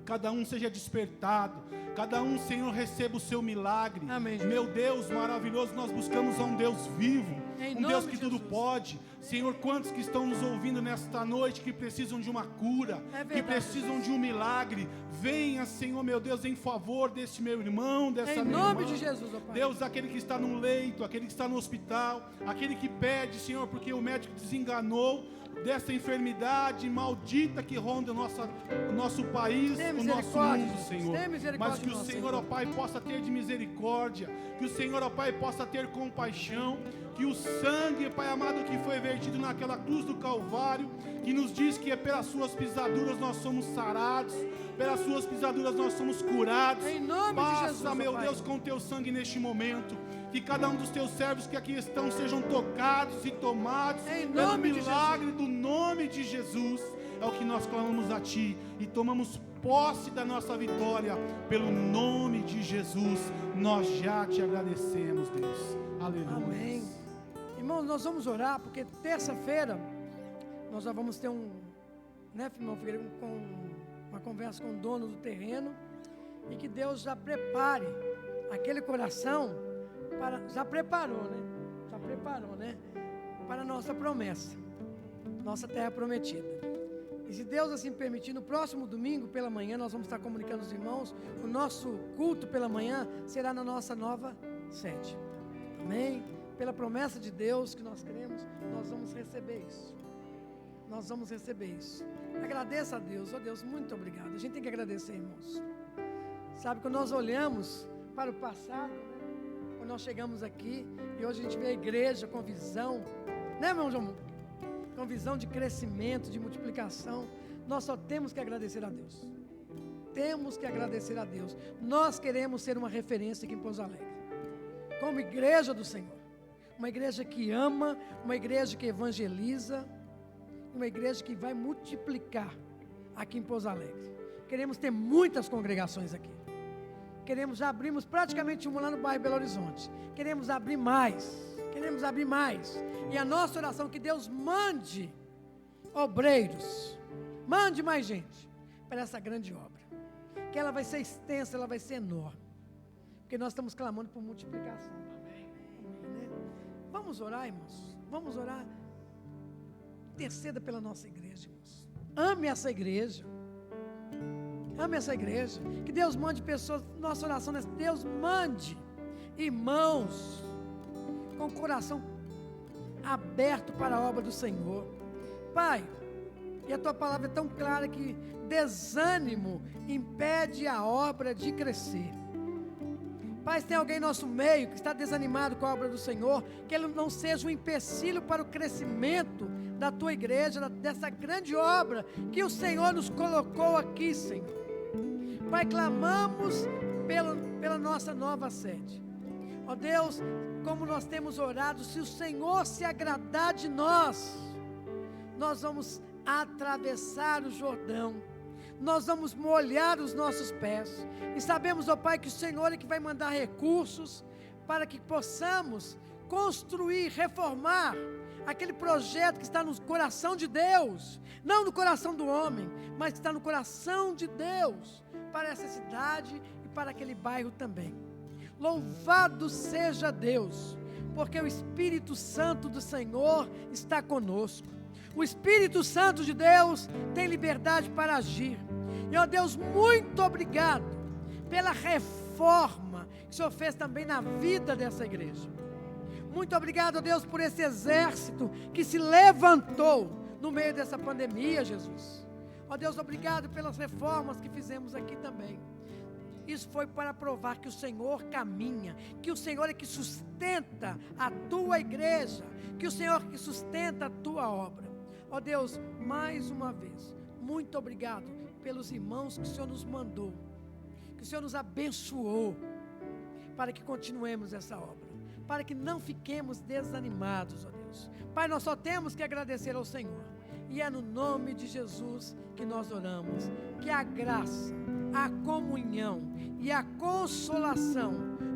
cada um seja despertado, cada um, Senhor, receba o seu milagre. Amém, Jesus. Meu Deus maravilhoso, nós buscamos a um Deus vivo, Em um nome Deus que de tudo Jesus. pode. Senhor, quantos que estão nos ouvindo nesta noite, que precisam de uma cura, É verdade, que precisam de um milagre, venha, Senhor, meu Deus, em favor deste meu irmão, dessa Em minha nome irmã. de Jesus, ó Pai. Deus, aquele que está no leito, aquele que está no hospital, aquele que pede, Senhor, porque o médico desenganou dessa enfermidade maldita que ronda o nosso país, Tenha o nosso misericórdia, mundo, Jesus. Senhor. Tenha misericórdia Mas que de o nós, Senhor, Senhor. ó Pai, possa ter de misericórdia, que o Senhor, ó Pai, possa ter compaixão, que o sangue, Pai amado, que foi vertido naquela cruz do Calvário, que nos diz que é pelas suas pisaduras nós somos sarados, pelas suas pisaduras nós somos curados. Em nome de Passa, Jesus, ó meu Pai. Deus, com teu sangue neste momento. Que cada um dos teus servos que aqui estão sejam tocados e tomados Em pelo nome de milagre do nome de Jesus. É o que nós clamamos a Ti e tomamos posse da nossa vitória pelo nome de Jesus. Nós já Te agradecemos, Deus. Aleluia. Amém. Irmãos, nós vamos orar, porque terça-feira nós já vamos ter irmão Figueiredo, uma conversa com o dono do terreno, e que Deus já prepare aquele coração, já preparou, né? Para a nossa promessa, nossa terra prometida. E se Deus assim permitir, no próximo domingo pela manhã, nós vamos estar comunicando aos irmãos, o nosso culto pela manhã será na nossa nova sede. Amém? Pela promessa de Deus que nós cremos, nós vamos receber isso. Nós vamos receber isso. Agradeça a Deus. Ó Deus, muito obrigado. A gente tem que agradecer, irmãos. Sabe, quando nós olhamos para o passado, né? Quando nós chegamos aqui, e hoje a gente vê a igreja com visão, né, irmão João? Com visão de crescimento, de multiplicação, nós só temos que agradecer a Deus. Temos que agradecer a Deus. Nós queremos ser uma referência aqui em Pouso Alegre, como igreja do Senhor. Uma igreja que ama, uma igreja que evangeliza, uma igreja que vai multiplicar aqui em Pouso Alegre. Queremos ter muitas congregações aqui. Já abrimos praticamente uma lá no bairro Belo Horizonte. Queremos abrir mais. E a nossa oração é que Deus mande obreiros, mande mais gente para essa grande obra. Que ela vai ser extensa, ela vai ser enorme. Porque nós estamos clamando por multiplicação. Amém, né? Vamos orar, irmãos. Vamos orar. Interceda pela nossa igreja, irmãos. Ame essa igreja. Ame essa igreja. Que Deus mande pessoas. Nossa oração é: Deus mande irmãos com o coração aberto para a obra do Senhor. Pai, e a tua palavra é tão clara que desânimo impede a obra de crescer. Pai, se tem alguém em nosso meio que está desanimado com a obra do Senhor, que ele não seja um empecilho para o crescimento da tua igreja, dessa grande obra que o Senhor nos colocou aqui, Senhor. Pai, clamamos pela nossa nova sede. Ó Deus, como nós temos orado, se o Senhor se agradar de nós, nós vamos atravessar o Jordão, nós vamos molhar os nossos pés, e sabemos, ó Pai, que o Senhor é que vai mandar recursos, para que possamos construir, reformar, aquele projeto que está no coração de Deus, não no coração do homem, mas que está no coração de Deus, para essa cidade e para aquele bairro também. Louvado seja Deus, porque o Espírito Santo do Senhor está conosco. O Espírito Santo de Deus tem liberdade para agir. E, ó Deus, muito obrigado pela reforma que o Senhor fez também na vida dessa igreja. Muito obrigado, ó Deus, por esse exército que se levantou no meio dessa pandemia, Jesus. Ó Deus, obrigado pelas reformas que fizemos aqui também. Isso foi para provar que o Senhor caminha, que o Senhor é que sustenta a tua igreja, que o Senhor é que sustenta a tua obra. Ó Deus, mais uma vez, muito obrigado pelos irmãos que o Senhor nos mandou, que o Senhor nos abençoou, para que continuemos essa obra, para que não fiquemos desanimados, ó Deus. Pai, nós só temos que agradecer ao Senhor, e é no nome de Jesus que nós oramos, que a graça, a comunhão e a consolação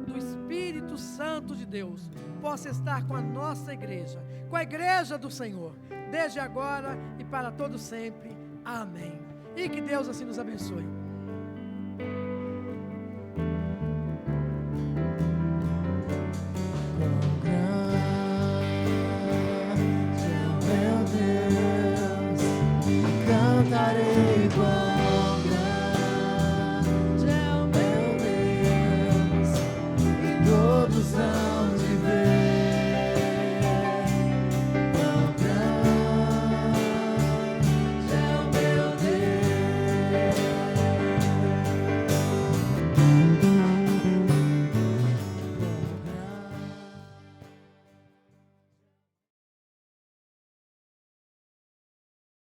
do Espírito Santo de Deus possa estar com a nossa igreja, com a igreja do Senhor, desde agora e para todo sempre. Amém. E que Deus assim nos abençoe.